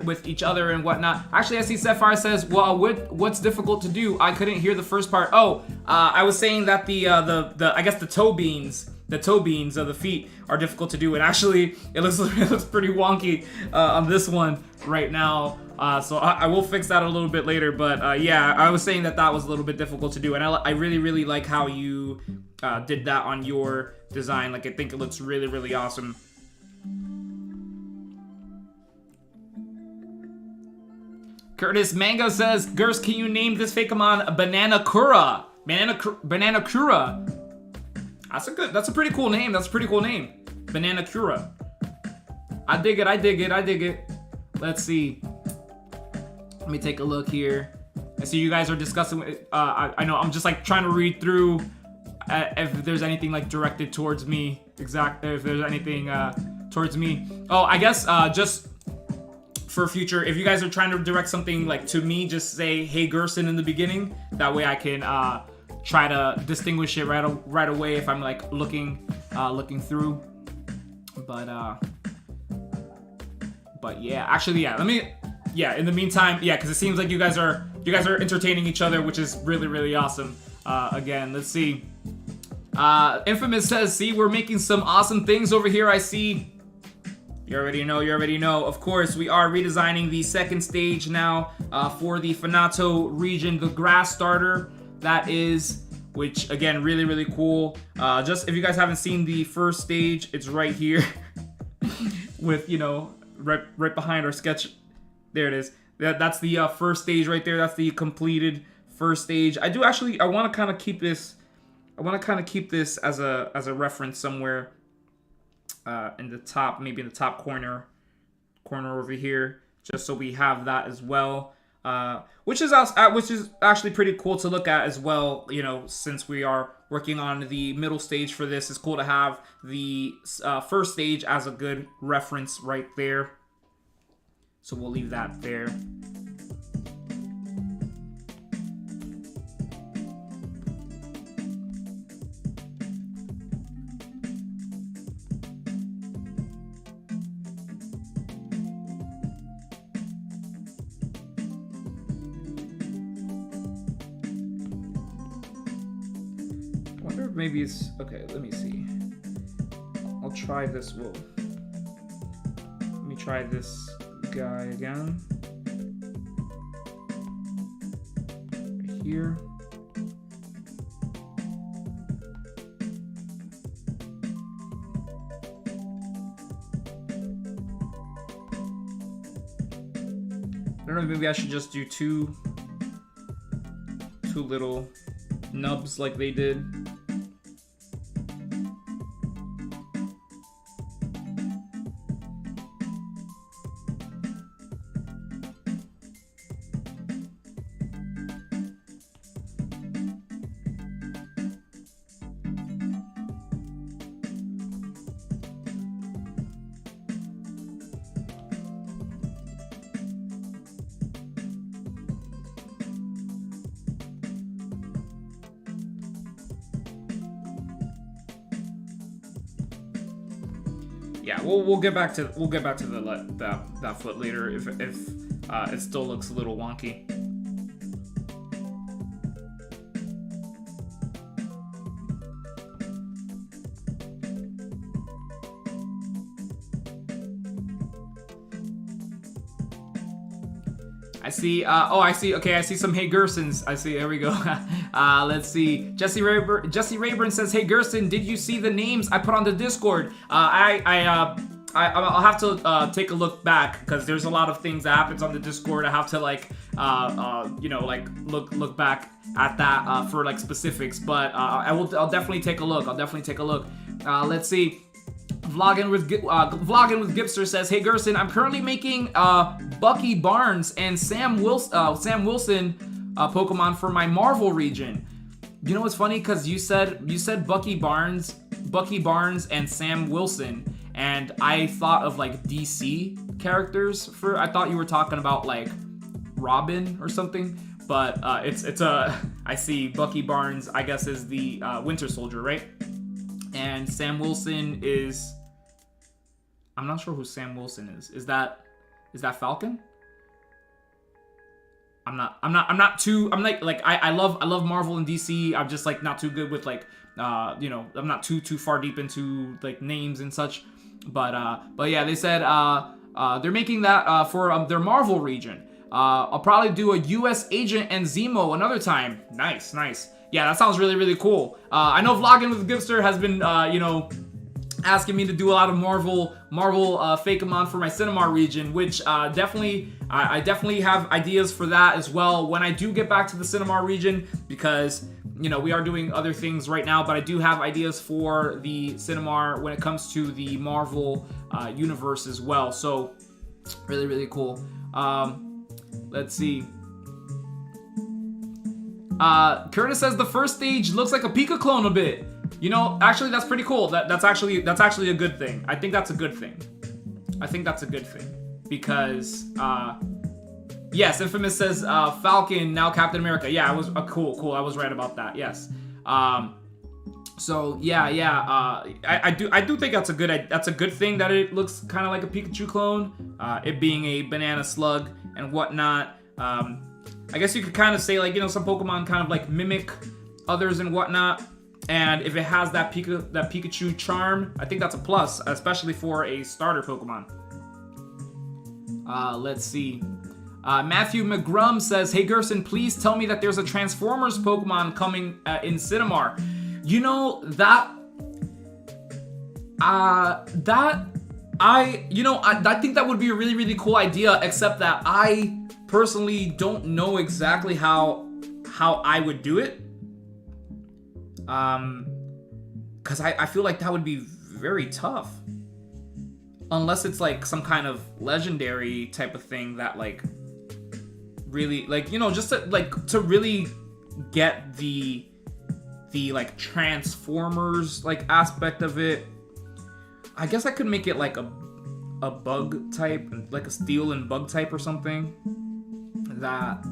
and whatnot. Actually, I see Sapphire says, "Well, what's difficult to do?" I couldn't hear the first part. Oh, I was saying that the I guess the toe beans the toe beans of the feet are difficult to do, and actually it looks pretty wonky on this one right now. So I will fix that a little bit later, but yeah, I was saying that was a little bit difficult to do, and I really like how you did that on your design. Like, I think it looks really awesome. Curtis Mango says, Gerse, can you name this Fakemon Banana Kura? Banana Kura. That's a pretty cool name. That's a pretty cool name. Banana Kura. I dig it. Let's see. Let me take a look here. I see you guys are discussing. I know I'm just like trying to read through if there's anything like directed towards me. If there's anything towards me. Oh, I guess just for future, if you guys are trying to direct something like to me, just say "Hey Gerson" in the beginning. That way I can try to distinguish it right away if I'm like looking through. But yeah, actually, yeah. In the meantime, yeah, because it seems like you guys are entertaining each other, which is really awesome. Again, let's see. Infamous says, see, we're making some awesome things over here. I see. You already know. Of course, we are redesigning the second stage now for the FANATO region, the grass starter. That is, which again, really cool. Just if you guys haven't seen the first stage, it's right here with, you know, right behind our sketch. There it is. That's the first stage right there. That's the completed first stage. I want to kind of keep this. I want to kind of keep this as a reference somewhere in the top, maybe in the top corner over here, just so we have that as well. Which is actually pretty cool to look at as well. You know, since we are working on the middle stage for this, it's cool to have the first stage as a good reference right there. So we'll leave that there. I wonder if maybe it's okay. Let me see. I'll try this. Let me try this guy again. Right here. I don't know, maybe I should just do two little nubs like they did. Yeah, we'll get back to that foot later if it still looks a little wonky. I see. I see. Okay, I see some Hey Gersons. I see. There we go. Let's see. Jesse Rayburn says, "Hey Gerson, did you see the names I put on the Discord?" I'll have to take a look back because there's a lot of things that happens on the Discord. I have to like look back at that for like specifics. But I'll definitely take a look. Let's see. Vlogging with Gipster says, "Hey Gerson, I'm currently making Bucky Barnes and Sam Wilson Pokemon for my Marvel region." You know what's funny? Because you said Bucky Barnes and Sam Wilson, and I thought of like DC characters I thought you were talking about like Robin or something. But I see Bucky Barnes, I guess, is the Winter Soldier, right? And Sam Wilson is, I'm not sure who Sam Wilson is. Is that Falcon? I love Marvel and DC. I'm just like not too good with like You know, I'm not too far deep into like names and such, but yeah, they said they're making that for their Marvel region. I'll probably do a U.S. Agent and Zemo another time. Nice. Yeah, that sounds really cool. I know Vlogging with Gipster has been, you know, asking me to do a lot of Marvel Fakemon for my Cinemar region, which I definitely have ideas for that as well when I do get back to the Cinemar region, because, you know, we are doing other things right now, but I do have ideas for the Cinemar when it comes to the Marvel universe as well. So really cool. Let's see. Curtis says the first stage looks like a Pika clone a bit. You know, actually, that's pretty cool. That's actually a good thing. I think that's a good thing. Because yes, Infamous says Falcon now Captain America. Yeah, I was cool. I was right about that. Yes. So yeah. I do think that's a good thing that it looks kind of like a Pikachu clone. It being a banana slug and whatnot. I guess you could kind of say, like, you know, some Pokemon kind of like mimic others and whatnot. And if it has that Pikachu charm, I think that's a plus, especially for a starter Pokemon. Let's see. Matthew McGrum says, "Hey Gerson, please tell me that there's a Transformers Pokemon coming in Cinemar." You know, I think that would be a really cool idea, except that I personally don't know exactly how I would do it. Because I feel like that would be very tough. Unless it's like some kind of legendary type of thing that like really, like, you know, just to really get the like Transformers like aspect of it. I guess I could make it like a bug type, like a steel and bug type or something. That,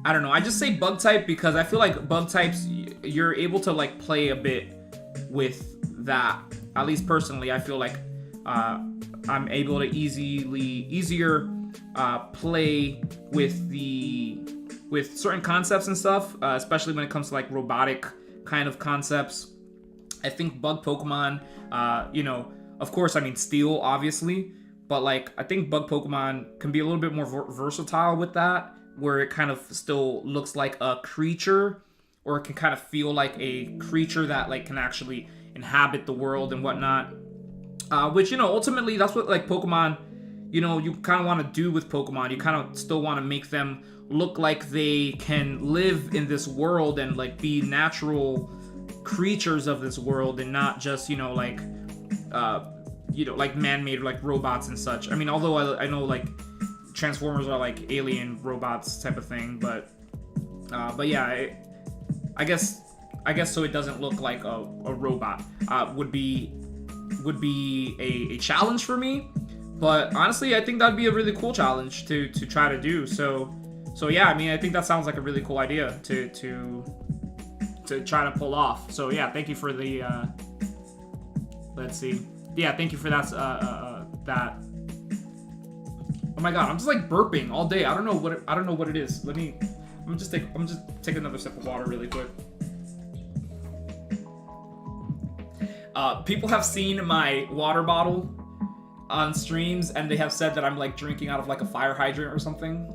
I don't know. I just say bug type because I feel like bug types, you're able to like play a bit with that. At least personally, I feel like I'm able to easier play with certain concepts and stuff, especially when it comes to like robotic kind of concepts. I think bug Pokemon, you know, of course, I mean steel, obviously, but like I think bug Pokemon can be a little bit more versatile with that, where it kind of still looks like a creature, or it can kind of feel like a creature that like can actually inhabit the world and whatnot. Which, you know, ultimately that's what like Pokemon, you know, you kind of want to do with Pokemon. You kind of still want to make them look like they can live in this world and like be natural creatures of this world, and not just, you know, like like man-made or like robots and such. I mean, although I know like Transformers are like alien robots type of thing, but yeah, I guess so it doesn't look like a robot would be a challenge for me. But honestly, I think that'd be a really cool challenge to try to do. So yeah, I mean, I think that sounds like a really cool idea to try to pull off. So yeah, thank you for the let's see. Yeah, thank you for that that. Oh my god, I'm just like burping all day. I don't know what it is. I'm just take another sip of water really quick. People have seen my water bottle on streams, and they have said that I'm like drinking out of like a fire hydrant or something.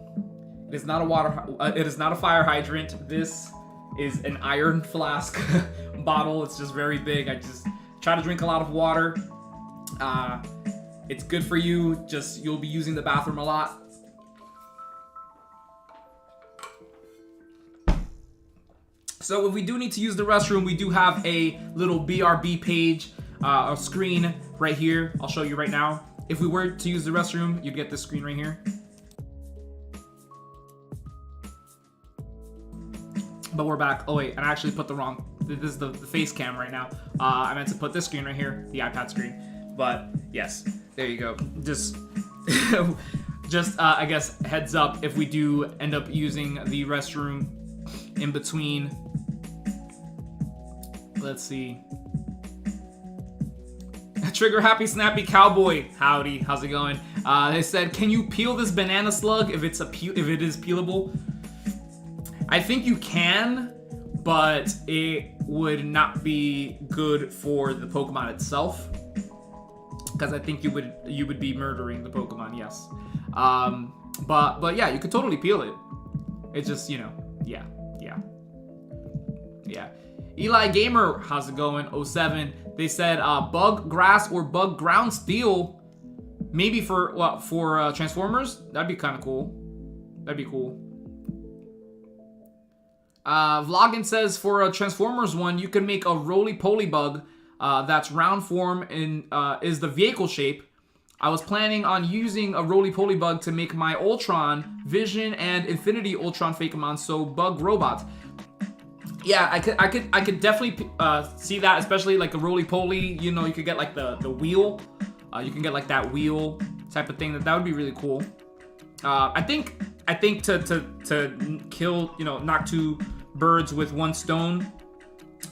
It is not a fire hydrant. This is an iron flask bottle. It's just very big. I just try to drink a lot of water. It's good for you. Just, you'll be using the bathroom a lot. So if we do need to use the restroom, we do have a little BRB page, a screen right here. I'll show you right now. If we were to use the restroom, you'd get this screen right here. But we're back. Oh wait, and I actually put this is the face cam right now. I meant to put this screen right here, the iPad screen. But yes, there you go. Just I guess heads up if we do end up using the restroom in between. Let's see. Trigger Happy Snappy Cowboy. Howdy, how's it going? They said, can you peel this banana slug if it is peelable? I think you can, but would not be good for the Pokemon itself, because I think you would be murdering the Pokemon. Yes, but yeah, you could totally peel it. It's just, you know, yeah. Eli Gamer, how's it going? 07. They said bug grass or bug ground steel, maybe for Transformers. That'd be kind of cool. That'd be cool. Vloggin says for a Transformers one, you can make a roly-poly bug that's round form and is the vehicle shape. I was planning on using a roly-poly bug to make my Ultron, Vision, and Infinity Ultron Fakemon, so bug robot. Yeah, I could definitely see that, especially like a roly-poly. You know, you could get like the wheel. You can get like that wheel type of thing. That would be really cool. I think to kill, you know, knock two birds with one stone.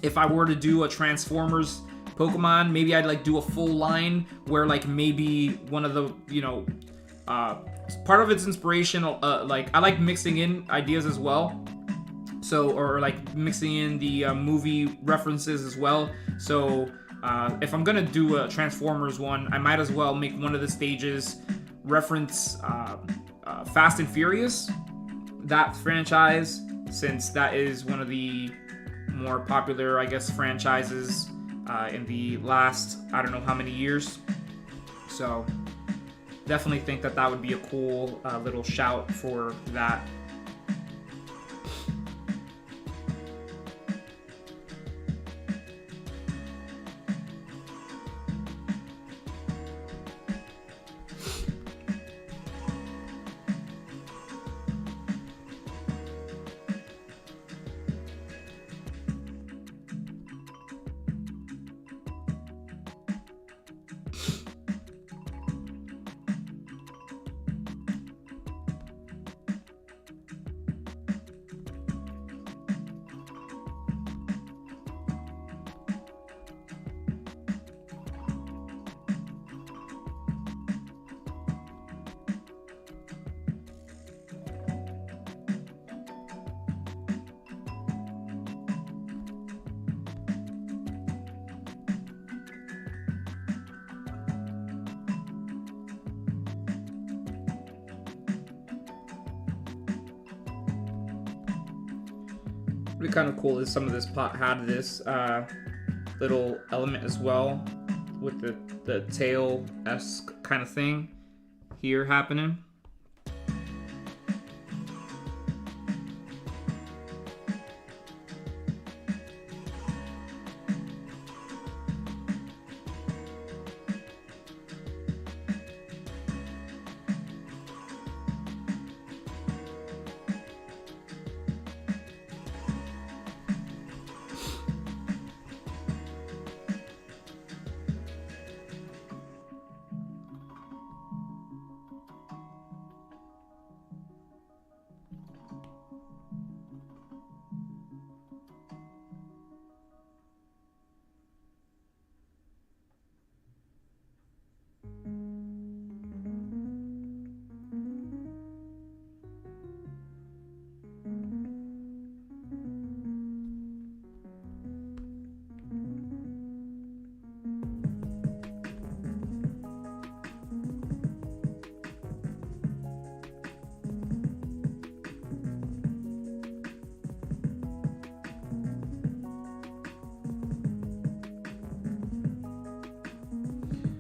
If I were to do a Transformers Pokemon, maybe I'd like do a full line where like maybe one of the, you know, part of its inspiration, like I like mixing in ideas as well. So, or like mixing in the movie references as well. So if I'm gonna do a Transformers one, I might as well make one of the stages reference Fast and Furious, that franchise, since that is one of the more popular, I guess, franchises in the last, I don't know how many years. So definitely think that would be a cool little shout for that. Be kind of cool is some of this pot had this little element as well, with the tail-esque kind of thing here happening.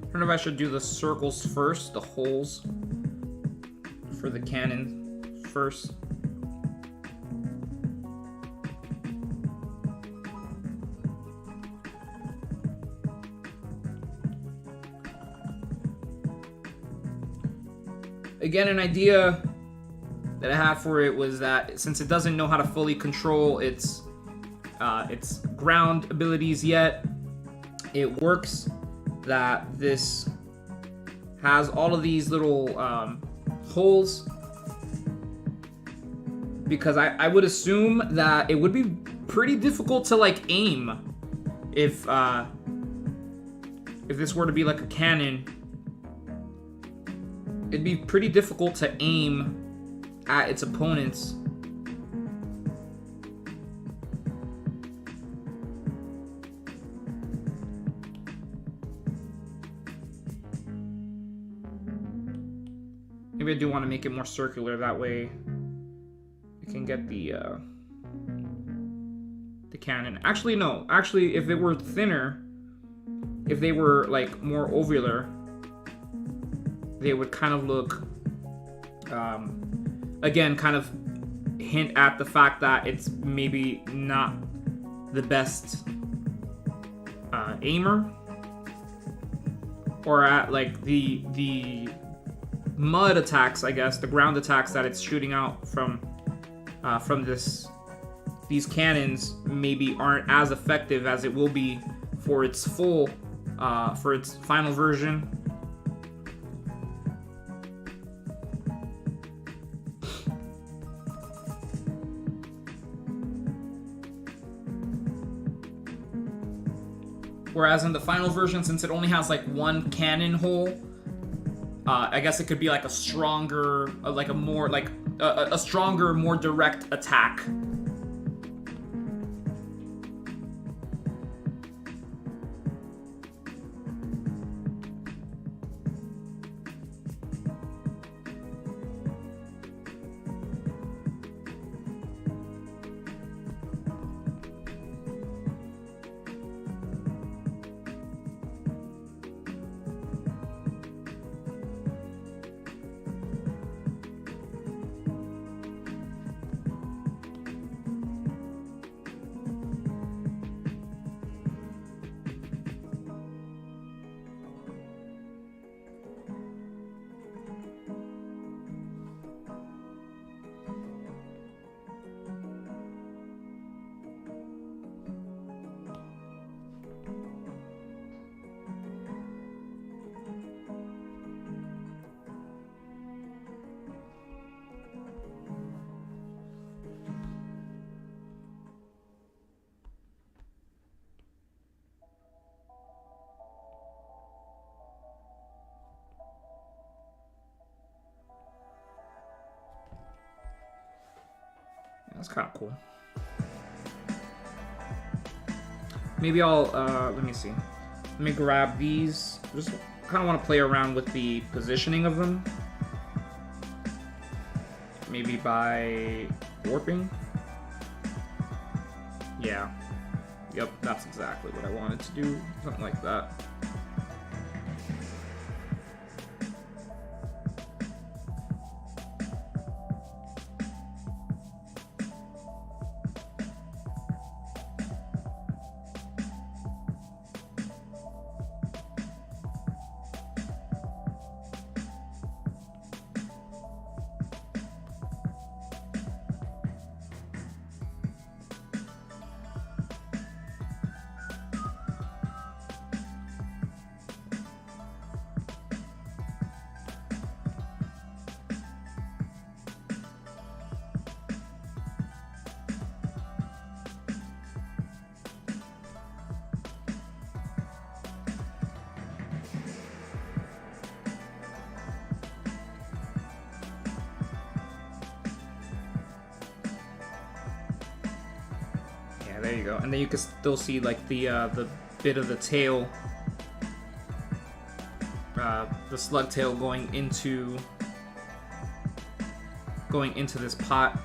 I don't know if I should do the circles first, the holes for the cannon first. Again, an idea that I had for it was that since it doesn't know how to fully control its ground abilities yet, it works that this has all of these little holes, because I would assume that it would be pretty difficult to like aim if this were to be like a cannon. It'd be pretty difficult to aim at its opponents. Maybe I do want to make it more circular. That way, you can get the cannon. Actually, no. Actually, if it were thinner, if they were like more ovular, they would kind of look, again, kind of hint at the fact that it's maybe not the best aimer, or at like the mud attacks, I guess, the ground attacks that it's shooting out from these cannons maybe aren't as effective as it will be for its full, for its final version. Whereas in the final version, since it only has like one cannon hole, I guess it could be like a stronger, like a more, like a stronger, more direct attack. That's kind of cool. Maybe I'll, let me see. Let me grab these. Just kind of want to play around with the positioning of them. Maybe by warping. Yeah. Yep, that's exactly what I wanted to do. Something like that. There you go, and then you can still see like the bit of the tail, the slug tail going into this pot.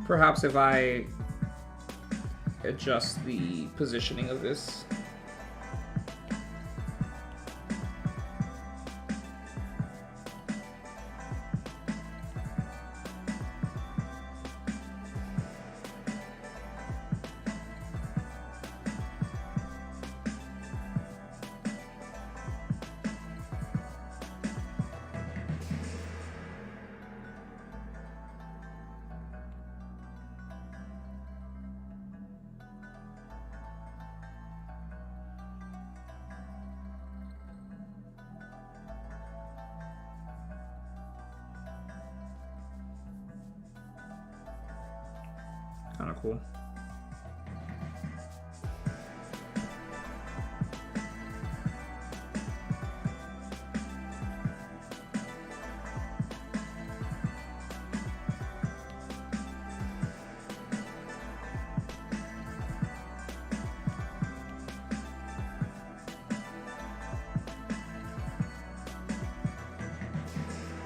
Perhaps if I adjust the positioning of this. of cool.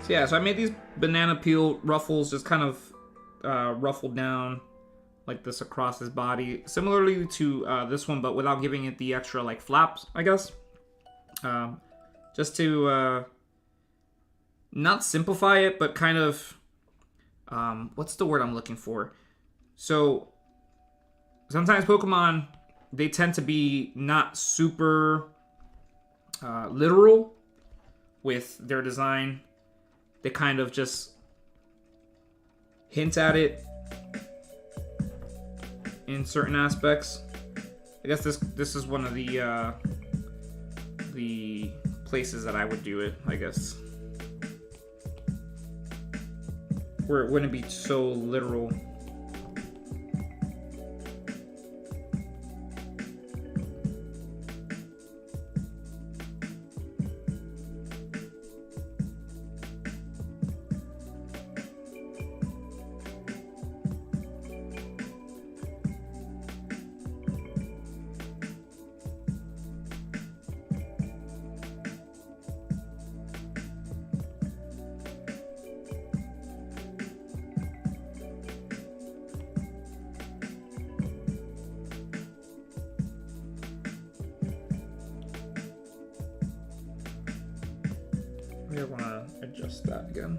So yeah, so I made these banana peel ruffles just kind of ruffled down like this across his body, similarly to this one, but without giving it the extra like flaps, I guess. Just to not simplify it, but kind of what's the word I'm looking for? So sometimes Pokemon, they tend to be not super literal with their design. They kind of just hint at it in certain aspects. I guess this is one of the places that I would do it, I guess, where it wouldn't be so literal. I want to adjust that again.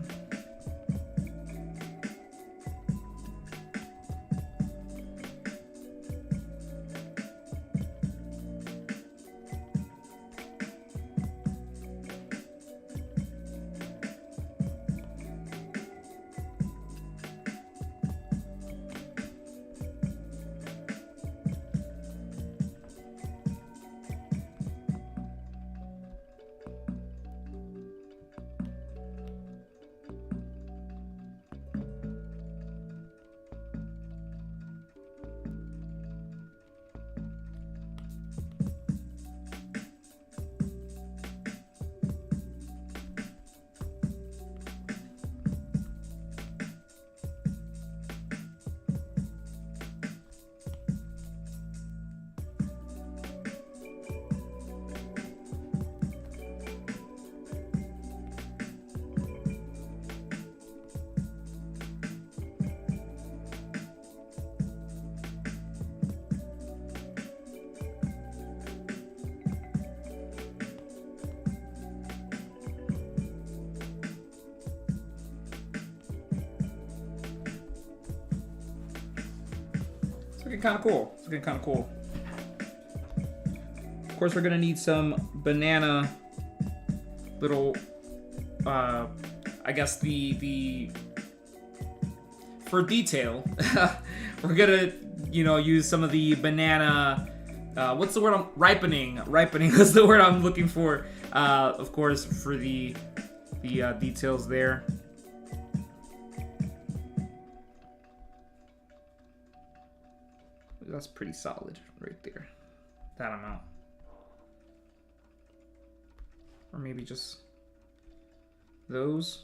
Looking kind of cool. It's looking kind of cool. Of course, we're gonna need some banana little, I guess the for detail, we're gonna, you know, use some of the banana. What's the word? Ripening. Ripening is the word I'm looking for. Of course, for the details there. That's pretty solid right there. That amount. Or maybe just those.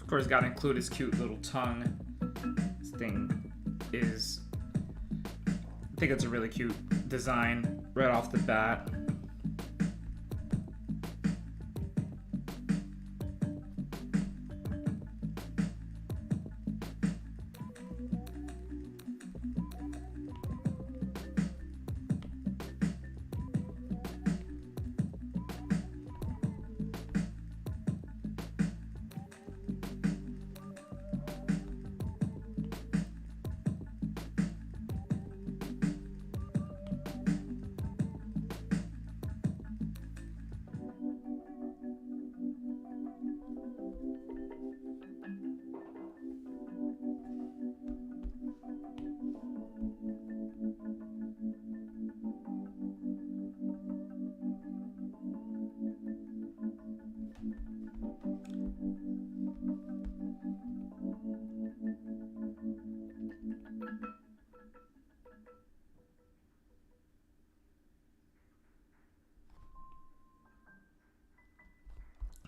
course, gotta include his cute little tongue. This thing is, I think it's a really cute design right off the bat.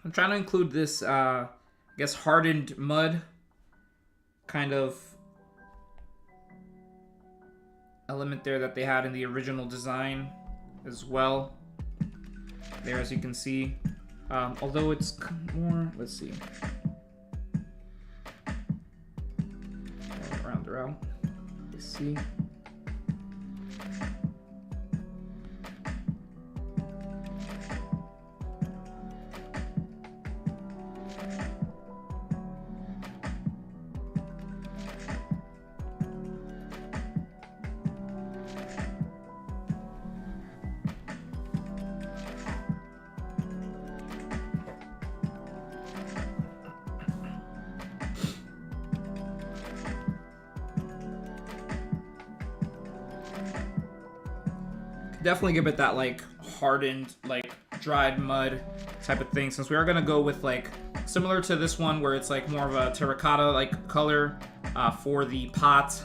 I'm trying to include this, I guess, hardened mud kind of element there that they had in the original design as well. There, as you can see. Although it's more, let's see. Round her out. Let's see. Definitely give it that like hardened, like dried mud type of thing, since we are gonna go with like similar to this one where it's like more of a terracotta like color for the pot.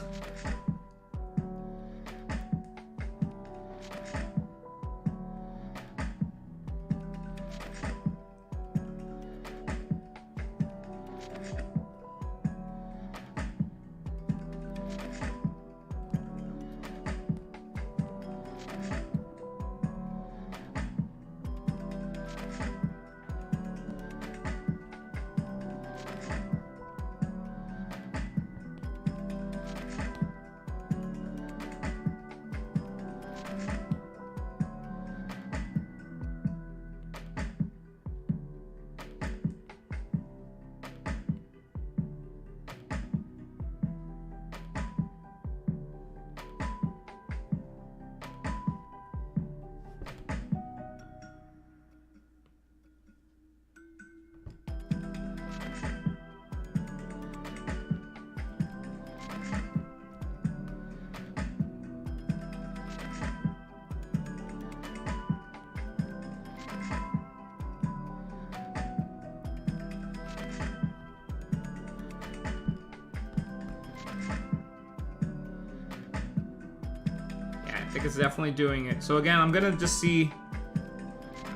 I think it's definitely doing it. So again, I'm gonna just see.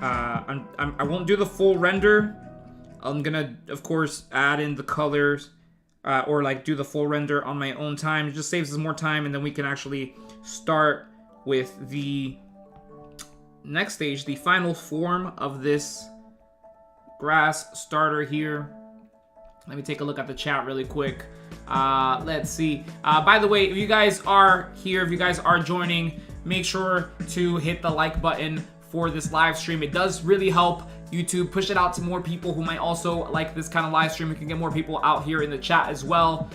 I won't do the full render. I'm gonna, of course, add in the colors, or like do the full render on my own time. It just saves us more time, and then we can actually start with the next stage, the final form of this grass starter here. Let me take a look at the chat really quick. Let's see. By the way, if you guys are here, if you guys are joining, make sure to hit the like button for this live stream. It does really help YouTube push it out to more people who might also like this kind of live stream. We can get more people out here in the chat as well.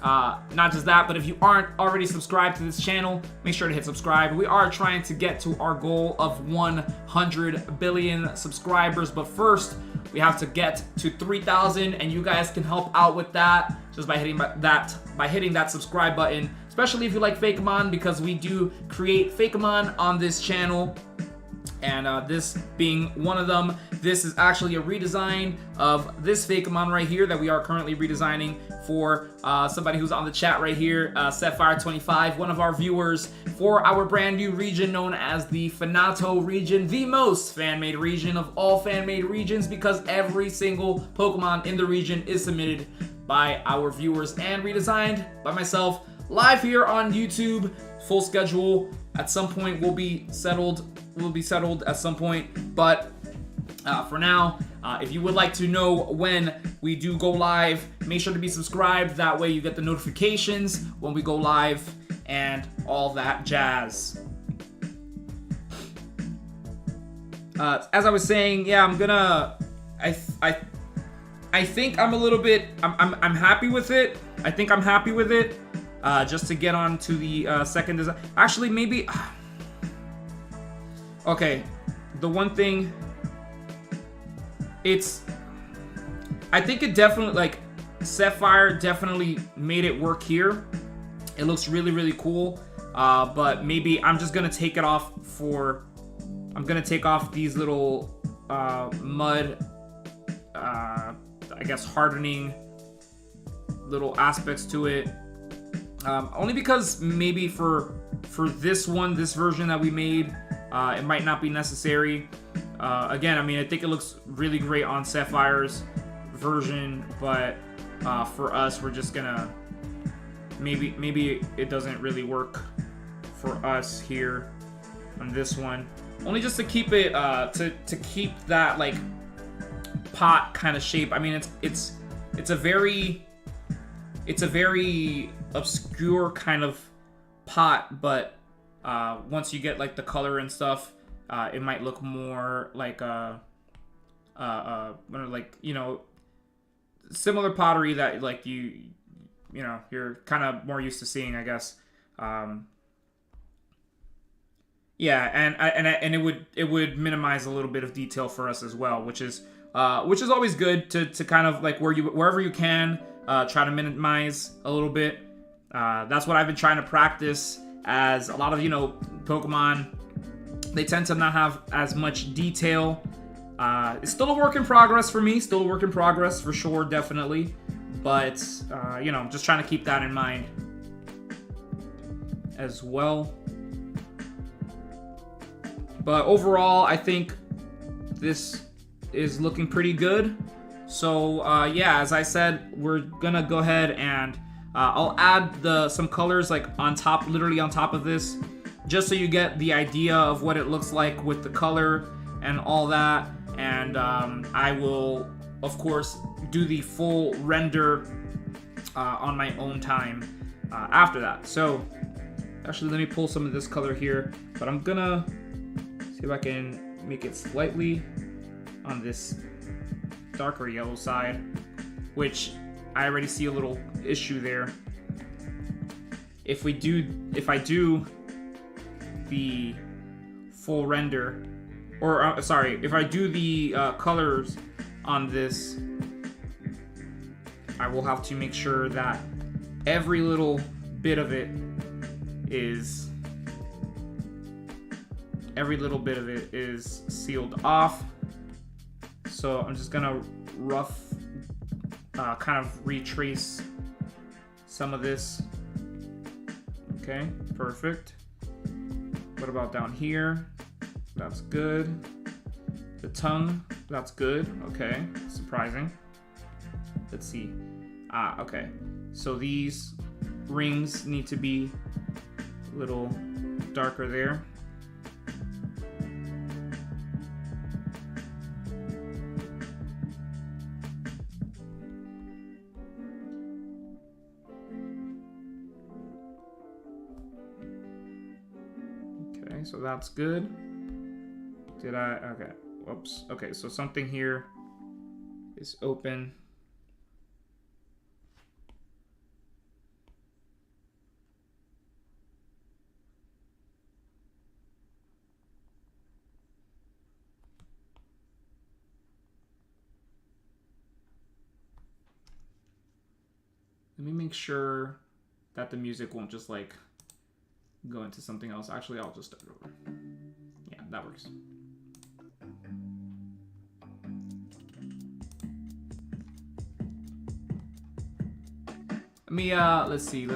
Not just that, but if you aren't already subscribed to this channel, make sure to hit subscribe. We are trying to get to our goal of 100 billion subscribers, but first we have to get to 3,000, and you guys can help out with that just by hitting that subscribe button, especially if you like Fakemon, because we do create Fakemon on this channel. And this being one of them. This is actually a redesign of this Fakemon right here that we are currently redesigning for somebody who's on the chat right here, Sapphire25, one of our viewers, for our brand new region known as the FANATO region, the most fan-made region of all fan-made regions, because every single Pokemon in the region is submitted by our viewers and redesigned by myself live here on YouTube. Full schedule at some point will be settled at some point, but for now, if you would like to know when we do go live, make sure to be subscribed. That way you get the notifications when we go live and all that jazz. As I was saying, yeah, I think I'm a little bit, I'm happy with it. I think I'm happy with it. Just to get on to the second design. Actually, maybe... Okay, the one thing... I think it definitely, like, Sapphire definitely made it work here. It looks really, really cool. But maybe I'm just gonna take it off for... I'm gonna take off these little mud, I guess, hardening little aspects to it. Only because maybe for this one, this version that we made, it might not be necessary. Again, I mean, I think it looks really great on Sapphire's version, but for us, we're just gonna maybe it doesn't really work for us here on this one. Only just to keep it to keep that like pot kind of shape. I mean, it's a very obscure kind of pot, but once you get like the color and stuff, it might look more like like, you know, similar pottery that like you know you're kind of more used to seeing, I guess. Yeah, and it would minimize a little bit of detail for us as well, which is always good to kind of like wherever you can try to minimize a little bit. That's what I've been trying to practice, as a lot of, you know, Pokemon, they tend to not have as much detail. It's still a work in progress for me, still a work in progress for sure, definitely. But, you know, just trying to keep that in mind as well. But overall, I think this is looking pretty good. So, yeah, as I said, we're gonna go ahead and I'll add some colors like on top, literally on top of this, just so you get the idea of what it looks like with the color and all that. And I will, of course, do the full render on my own time after that. So, actually, let me pull some of this color here, but I'm gonna see if I can make it slightly on this darker yellow side, which I already see a little issue there. If I do the full render, or sorry, if I do the colors on this, I will have to make sure that every little bit of it is sealed off. So I'm just gonna rough kind of retrace some of this. Okay, perfect. What about down here? That's good. The tongue, that's good. Okay, surprising. Let's see. Okay. So these rings need to be a little darker there. So that's good. Okay, whoops. Okay, so something here is open. Let me make sure that the music won't just like go into something else. Actually, I'll just start over. Yeah, that works. me let's see.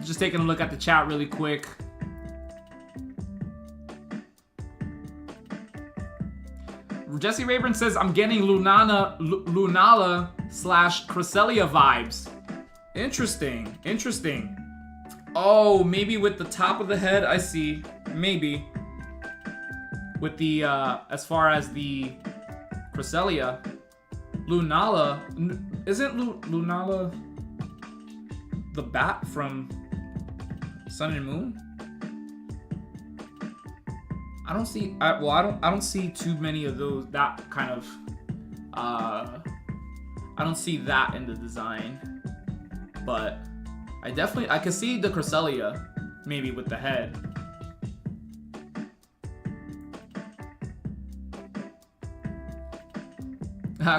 Just taking a look at the chat really quick. Jesse Rayburn says, I'm getting Lunala / Cresselia vibes. Interesting. Oh, maybe with the top of the head, I see. Maybe. With the, as far as the Cresselia. Lunala, isn't Lunala the bat from Sun and Moon? I don't see. I don't see too many of those. That kind of. I don't see that in the design, but I can see the Cresselia, maybe with the head.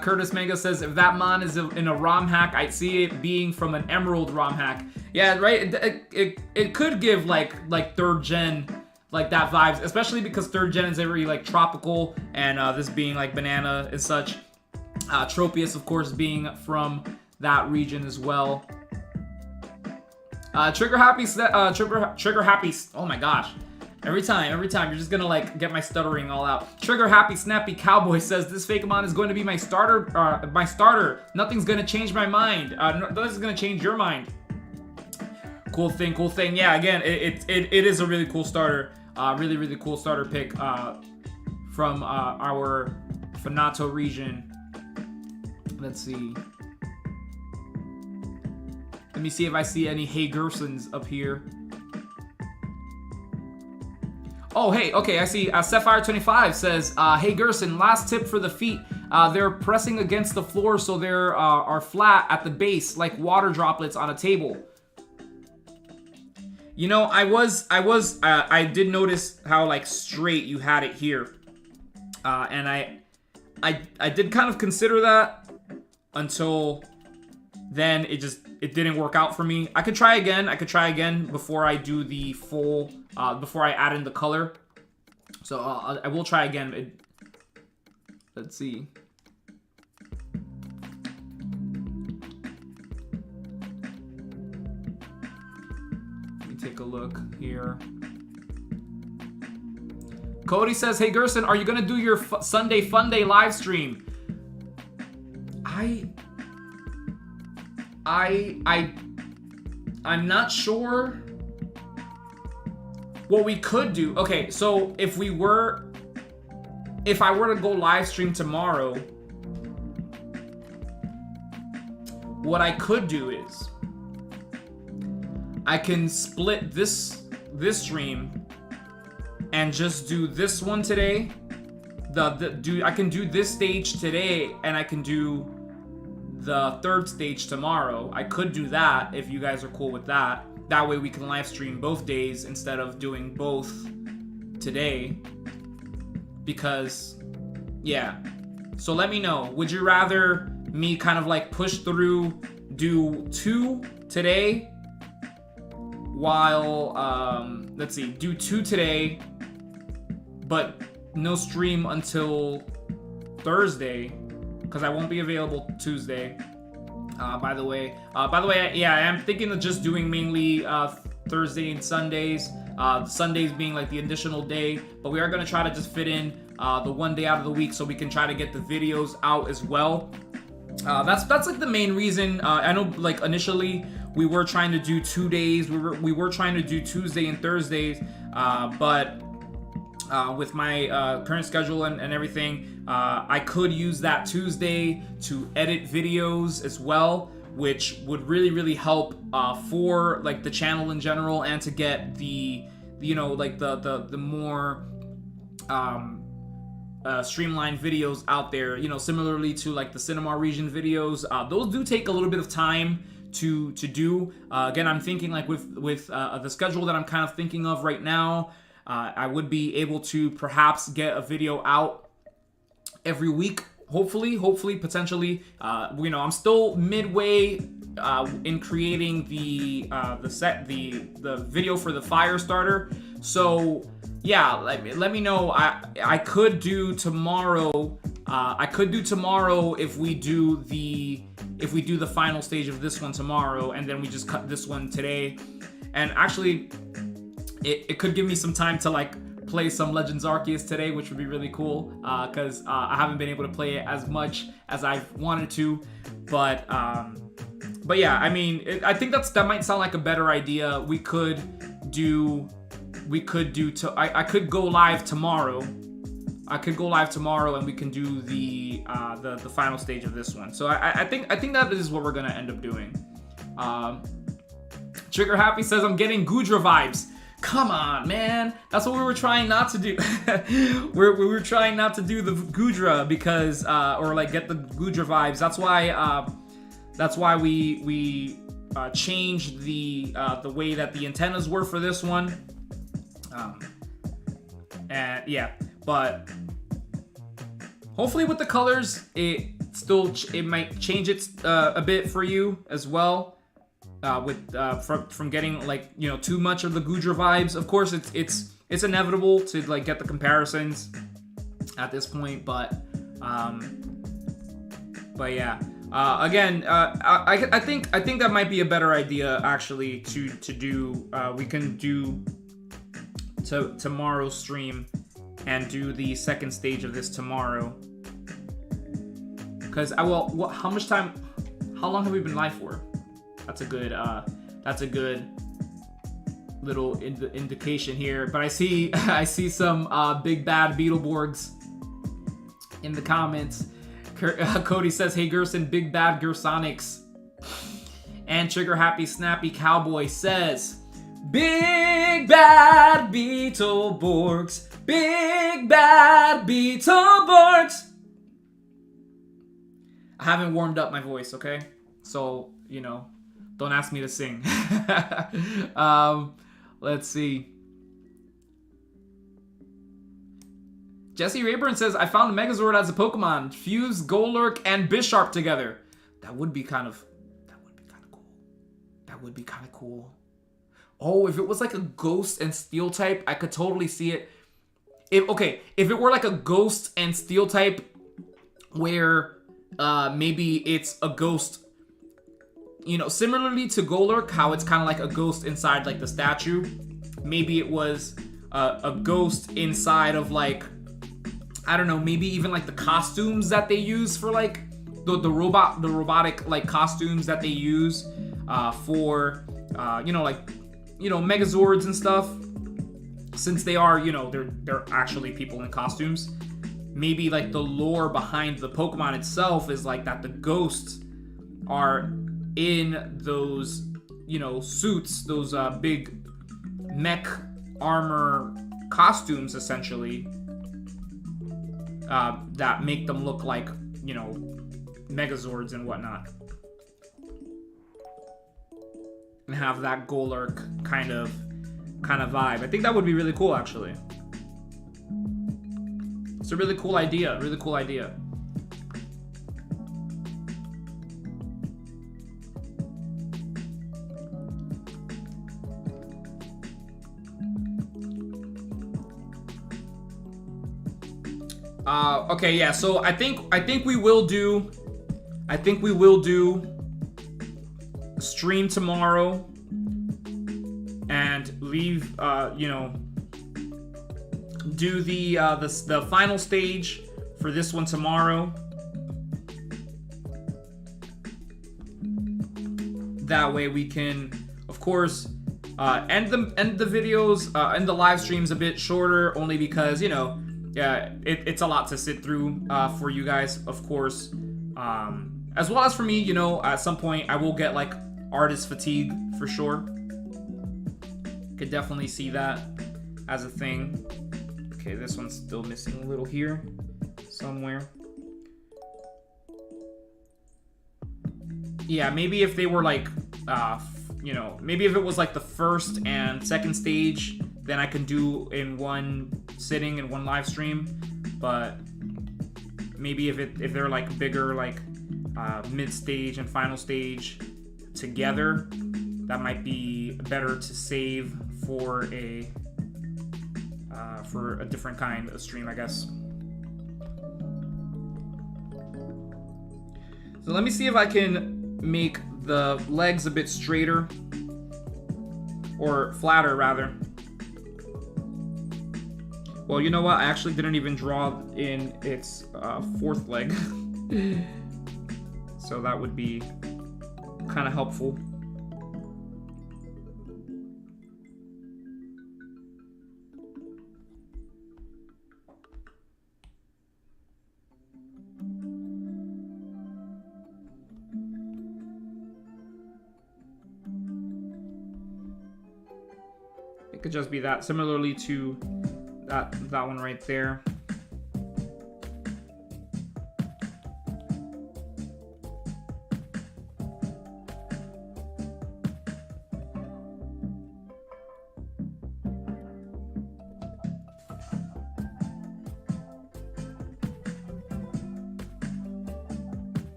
Curtis Mega says, if that mon is in a ROM hack, I'd see it being from an Emerald ROM hack. Yeah, right. It could give like 3rd gen. Like that vibes, especially because 3rd gen is very like tropical, and this being like banana and such. Tropius, of course, being from that region as well. Trigger Happy. Oh my gosh! Every time, you're just gonna like get my stuttering all out. Trigger Happy Snappy Cowboy says this Fakemon is going to be my starter. Nothing's gonna change my mind. Nothing's gonna change your mind. Cool thing. Yeah, again, it is a really cool starter. Really cool starter pick from our FANATO region. Let's see. Let me see if I see any Hey Gersons up here. Oh, hey, okay, I see. Sapphire25 says, Hey Gerson, last tip for the feet. They're pressing against the floor, so they are flat at the base, like water droplets on a table. You know, I did notice how like straight you had it here, and I did kind of consider that until then it didn't work out for me. I could try again before I do the full, before I add in the color. So I will try again. Let's see. Take a look here. Cody says, hey Gerson, are you gonna do your Sunday Fun Day live stream? I'm not sure what we could do. Okay, so if I were to go live stream tomorrow, what I could do is I can split this stream and just do this one today. I can do this stage today, and I can do the 3rd stage tomorrow. I could do that if you guys are cool with that. That way we can live stream both days instead of doing both today. Because, yeah. So let me know. Would you rather me kind of like push through, do 2 today? While, let's see, do 2 today, but no stream until Thursday, because I won't be available Tuesday. By the way, yeah, I am thinking of just doing mainly Thursday and Sundays. Sundays being like the additional day, but we are gonna try to just fit in the one day out of the week so we can try to get the videos out as well. That's like the main reason. I know like initially we were trying to do 2 days. We were trying to do Tuesday and Thursdays, but with my current schedule and everything, I could use that Tuesday to edit videos as well, which would really help for like the channel in general, and to get the like the more streamlined videos out there, similarly to like the Cinemar region videos. Those do take a little bit of time to do. Again, I'm thinking like with the schedule that I'm kind of thinking of right now, I would be able to perhaps get a video out every week, hopefully, potentially. I'm still midway in creating the video for the fire starter. So yeah, let me know. I could do tomorrow I could do tomorrow if we do the final stage of this one tomorrow, and then we just cut this one today. And actually, it could give me some time to like play some Legends Arceus today, which would be really cool, because I haven't been able to play it as much as I've wanted to. But yeah, I mean, I think that might sound like a better idea. I could go live tomorrow. And we can do the final stage of this one. So I think that is what we're gonna end up doing. Trigger Happy says I'm getting Gudra vibes. Come on, man. That's what we were trying not to do. we were trying not to do the Gudra because or like get the Gudra vibes. That's why we changed the way that the antennas were for this one. And yeah, but hopefully with the colors, it might change it a bit for you as well. From getting like, you know, too much of the Gudra vibes. Of course, it's inevitable to like get the comparisons at this point, but yeah. Again, I think that might be a better idea actually to do. We can do tomorrow's stream and do the second stage of this tomorrow. Because how long have we been live for? That's a good little indication here. But I see some big bad Beetleborgs in the comments. Cody says, "Hey Gerson, big bad Gersonics." And Trigger Happy Snappy Cowboy says, "Big bad Beetleborgs, big bad Beetleborgs." I haven't warmed up my voice, okay? So, you know, don't ask me to sing. Let's see. Jesse Rayburn says, I found a Megazord as a Pokemon. Fuse Golurk and Bisharp together. That would be kind of cool. Oh, if it was like a Ghost and Steel type, I could totally see it. If it were like a Ghost and Steel type where maybe it's a Ghost, you know, similarly to Golurk, how it's kind of like a ghost inside like the statue. Maybe it was a ghost inside of like, I don't know, maybe even like the costumes that they use for like the robotic like costumes that they use for Megazords and stuff. Since they are, you know, they're actually people in costumes. Maybe like the lore behind the Pokemon itself is like that the ghosts are in those, you know, suits, those big mech armor costumes, essentially, that make them look like, you know, Megazords and whatnot, and have that Golurk kind of vibe. I think that would be really cool, actually. It's a really cool idea. Really cool idea. Okay, yeah. So I think we will do stream tomorrow and leave. You know, do the final stage for this one tomorrow. That way we can, of course, end the videos, end the live streams a bit shorter, only because, you know, yeah, it's a lot to sit through for you guys, of course, as well as for me. You know, at some point I will get like artist fatigue for sure. Could definitely see that as a thing. Okay, this one's still missing a little here somewhere. Yeah, maybe if they were like, you know, maybe if it was like the first and second stage, then I can do in one sitting in one live stream. But maybe if they're like bigger, like mid stage and final stage together, that might be better to save for a different kind of stream, I guess. So let me see if I can make the legs a bit straighter. Or flatter, rather. Well, you know what? I actually didn't even draw in its fourth leg. So that would be kind of helpful. It could just be that, similarly to that one right there.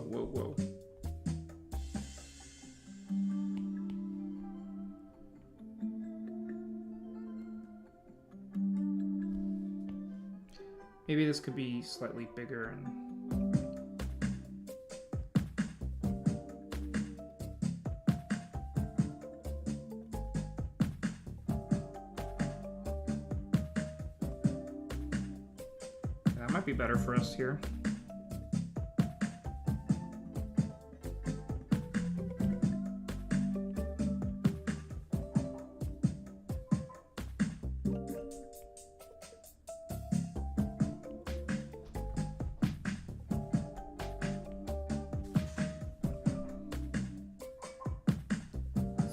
Whoa. Maybe this could be slightly bigger and that might be better for us here.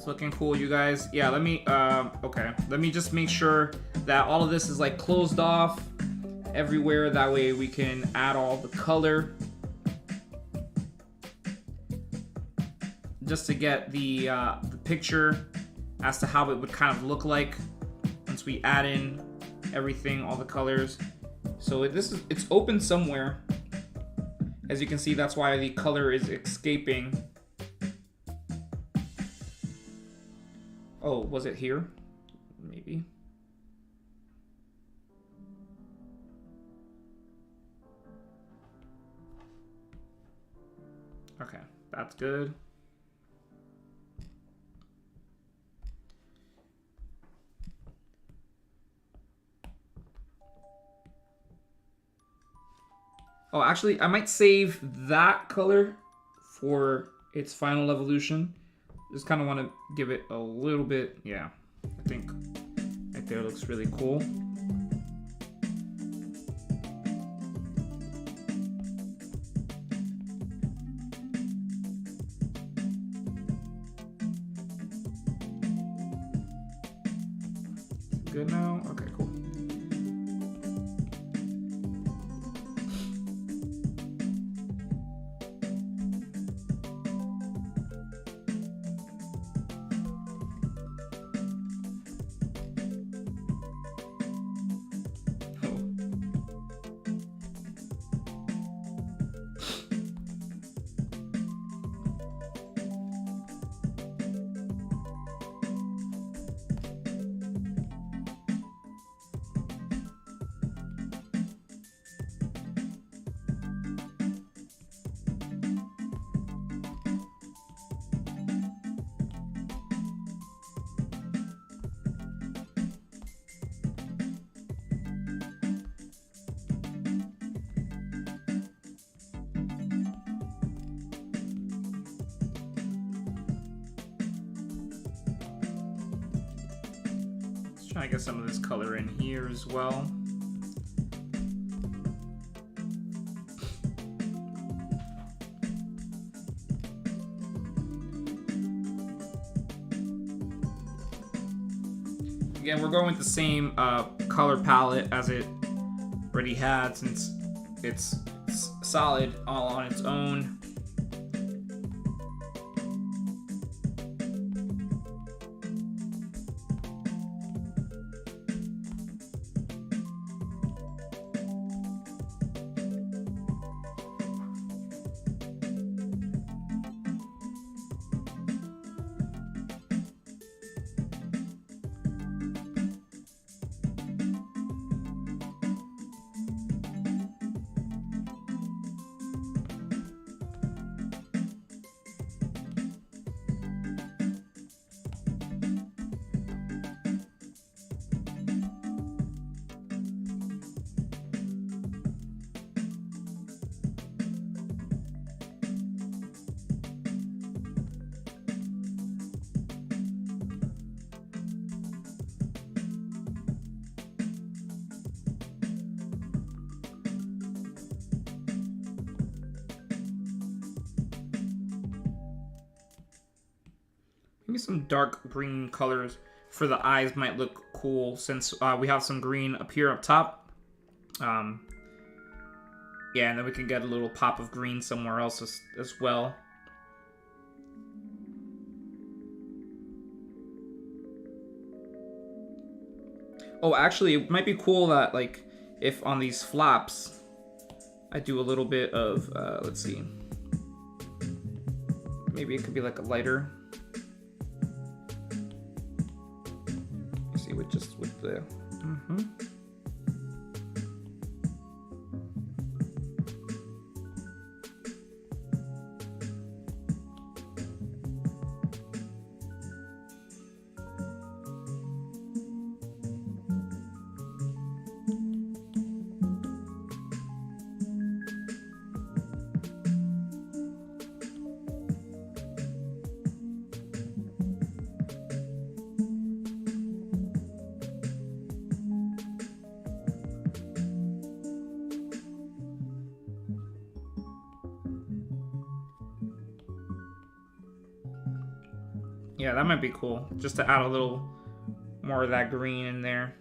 Looking cool, you guys. Yeah, let me okay, let me just make sure that all of this is like closed off everywhere, that way we can add all the color just to get the picture as to how it would kind of look like once we add in everything, all the colors. So it's open somewhere, as you can see. That's why the color is escaping. Oh, was it here? Maybe. Okay, that's good. Oh, actually, I might save that color for its final evolution. Just kind of want to give it a little bit, yeah. I think right there looks really cool. Good now? Okay, cool. Trying to get some of this color in here as well. Again, we're going with the same color palette as it already had, since it's solid all on its own. Maybe some dark green colors for the eyes might look cool, since we have some green up here up top. Yeah, and then we can get a little pop of green somewhere else as well. Oh, actually, it might be cool that, like, if on these flaps, I do a little bit of, let's see. Maybe it could be like a lighter. With the yeah, that might be cool, just to add a little more of that green in there.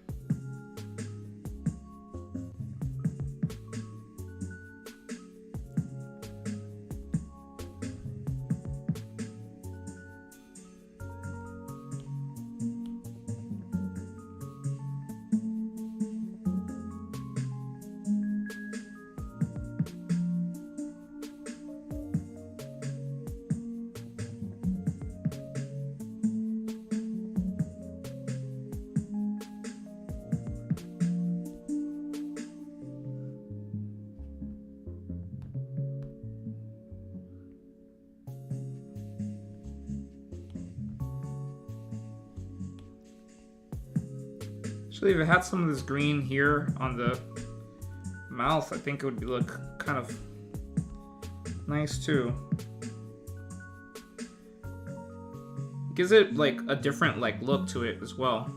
Actually, if it had some of this green here on the mouth, I think it would look kind of nice too. It gives it like a different like look to it as well.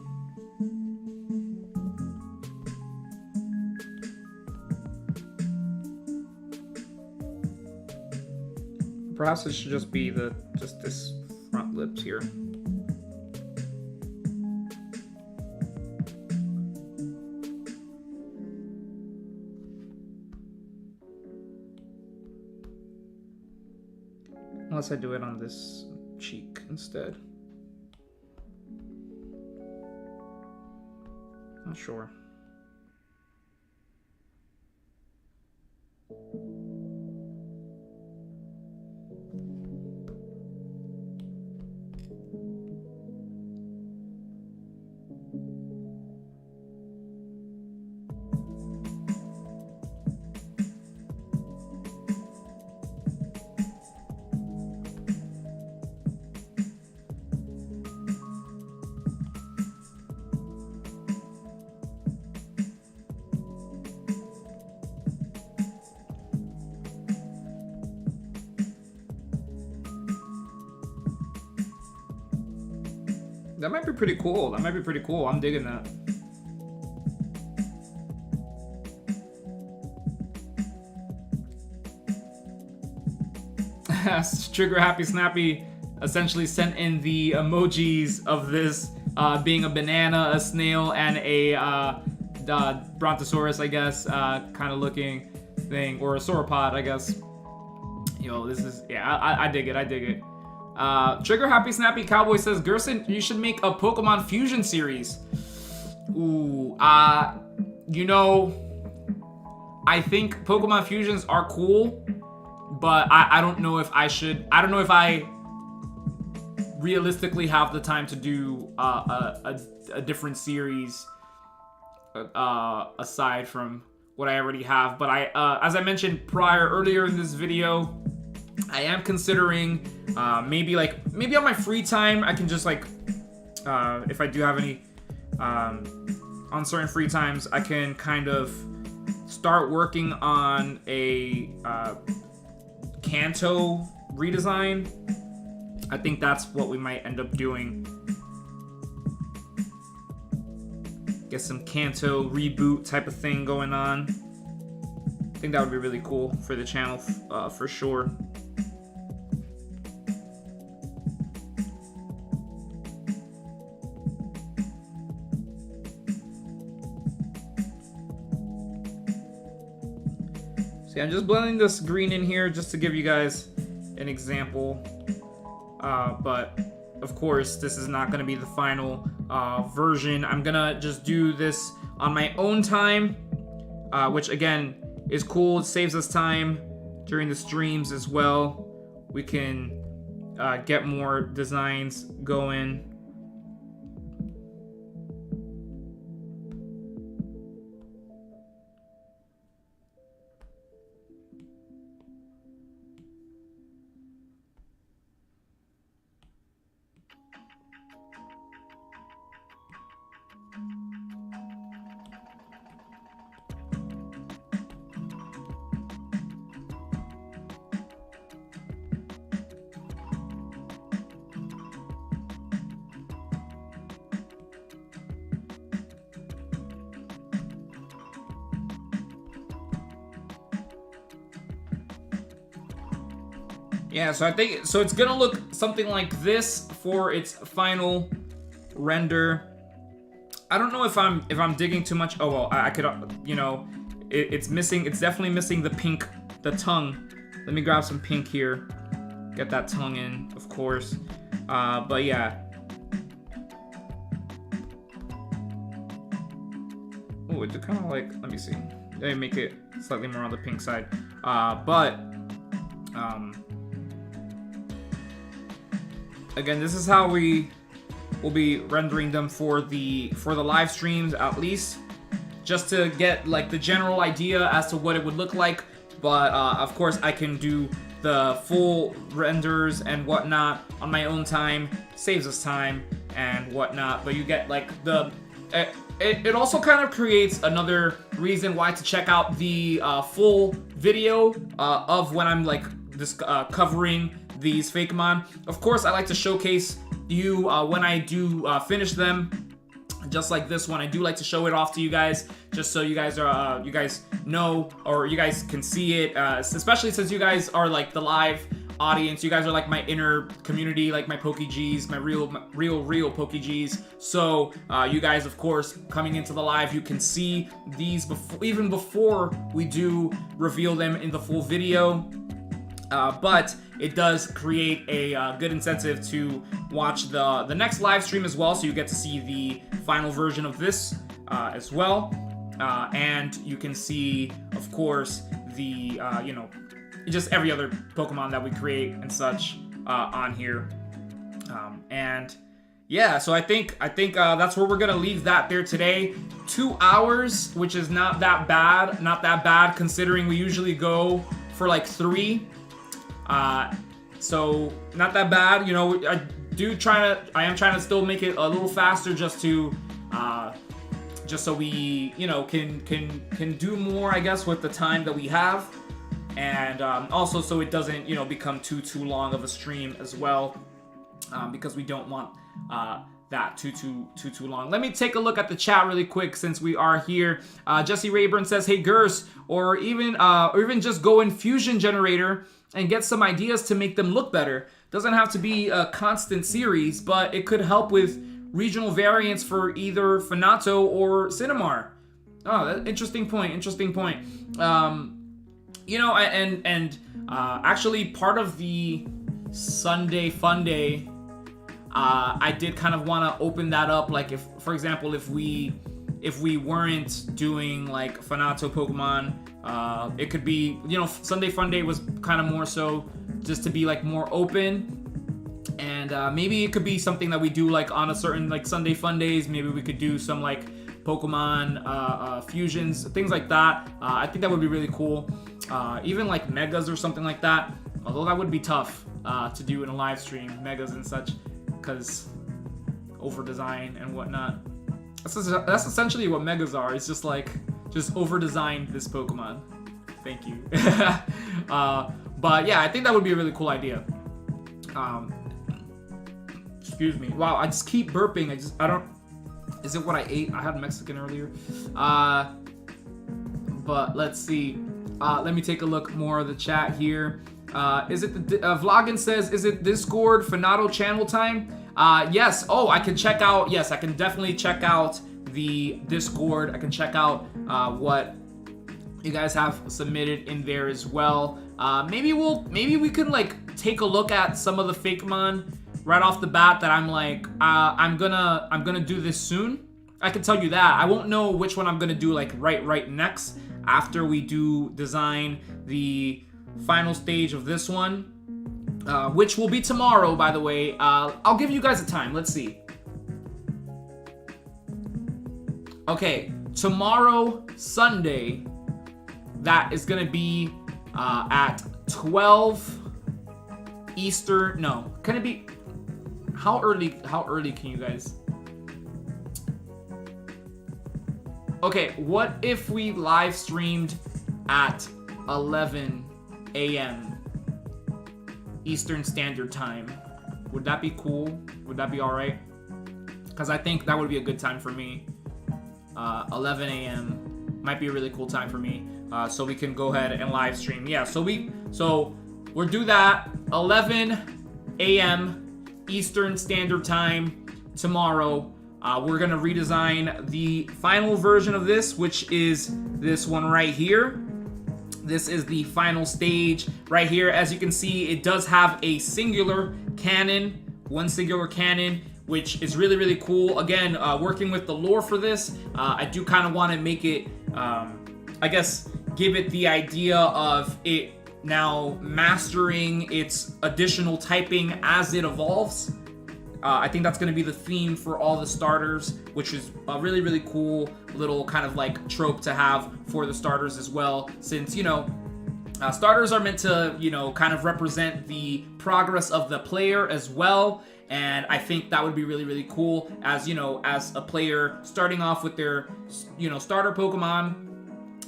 Perhaps it should just be just this front lips here. Unless I do it on this cheek instead. Not sure. That might be pretty cool. That might be pretty cool. I'm digging that. Trigger Happy Snappy essentially sent in the emojis of this being a banana, a snail, and a brontosaurus, I guess, kind of looking thing, or a sauropod, I guess. This is, yeah, I dig it, I dig it. Trigger Happy Snappy Cowboy says, Gerson, you should make a Pokemon Fusion series. Ooh, I think Pokemon Fusions are cool, but I don't know if I should, I don't know if I realistically have the time to do a different series aside from what I already have. But as I mentioned earlier in this video, I am considering maybe on my free time I can just if I do have any on certain free times, I can kind of start working on a Kanto redesign. I think that's what we might end up doing. Get some Kanto reboot type of thing going on. I think that would be really cool for the channel, for sure. See, I'm just blending this green in here just to give you guys an example. But of course, this is not going to be the final version. I'm gonna just do this on my own time, which again is cool. It saves us time during the streams as well. We can get more designs going. Yeah, so I think it's gonna look something like this for its final render. I don't know if I'm digging too much. Oh well, I could, it's missing. It's definitely missing the pink, the tongue. Let me grab some pink here. Get that tongue in, of course. But yeah. Oh, it's kind of like. Let me see. Let me make it slightly more on the pink side. Again, this is how we will be rendering them for the live streams, at least, just to get like the general idea as to what it would look like. But of course, I can do the full renders and whatnot on my own time. Saves us time and whatnot. But you get like it also kind of creates another reason why to check out the full video of when I'm like covering these Fakemon. Of course, I like to showcase you when I do finish them, just like this one. I do like to show it off to you guys, just so you guys are you guys know, or you guys can see it, especially since you guys are like the live audience. You guys are like my inner community, like my Pokegees, my real Pokegees. So you guys, of course, coming into the live, you can see these even before we do reveal them in the full video. But it does create a good incentive to watch the next live stream as well, so you get to see the final version of this as well, and you can see, of course, the just every other Pokemon that we create and such on here, and yeah, so I think that's where we're gonna leave that there today. 2 hours, which is not that bad considering we usually go for like 3. So not that bad, I am trying to still make it a little faster, just to just so we can do more, I guess, with the time that we have, and also so it doesn't become too long of a stream as well, because we don't want that too long. Let me take a look at the chat really quick since we are here. Jesse Rayburn says, "Hey Gerse, or even just go in Fusion Generator and get some ideas to make them look better. Doesn't have to be a constant series, but it could help with regional variants for either FANATO or Cinemar. Oh, interesting point. Interesting point. You know, actually part of the Sunday Fun Day, I did kind of want to open that up. Like, if, for example, if we weren't doing like FANATO Pokemon, it could be, you know, Sunday Fun Day was kind of more so just to be like more open. And maybe it could be something that we do like on a certain like Sunday Fun Days. Maybe we could do some like Pokemon fusions, things like that. I think that would be really cool. Even like megas or something like that. Although that would be tough to do in a live stream, megas and such, because over design and whatnot. That's essentially what megas are. It's just like over designed this Pokemon. Thank you. But yeah, I think that would be a really cool idea. Excuse me. Wow, I just keep burping. I don't. Is it what I ate? I had Mexican earlier. But let's see. Let me take a look more of the chat here. Is it the Vloggin says, is it Discord FANATO channel time? Yes. Oh, I can check out. Yes, I can definitely check out the Discord. I can check out what you guys have submitted in there as well. Maybe we can like take a look at some of the Fakemon right off the bat that I'm like, I'm gonna do this soon. I can tell you that. I won't know which one I'm gonna do like right next after we do design the final stage of this one, which will be tomorrow, by the way. I'll give you guys a time. Let's see. Okay, tomorrow, Sunday, that is gonna be at 12 Eastern. No, can it be? How early can you guys? Okay, what if we live streamed at 11 a.m. Eastern Standard Time? Would that be cool? Would that be all right? Because I think that would be a good time for me. 11 a.m. might be a really cool time for me. So we can go ahead and live stream. Yeah, so we'll do that 11 a.m. Eastern Standard Time tomorrow. We're gonna redesign the final version of this, which is this one right here. This is the final stage right here. As you can see, it does have a singular cannon, one singular cannon, which is really cool. Again, working with the lore for this, I do kind of want to make it, I guess, give it the idea of it now mastering its additional typing as it evolves. I think that's going to be the theme for all the starters, which is a really cool little kind of like trope to have for the starters as well, since, you know, starters are meant to, you know, kind of represent the progress of the player as well. And I think that would be really cool, as, you know, as a player starting off with their, you know, starter Pokemon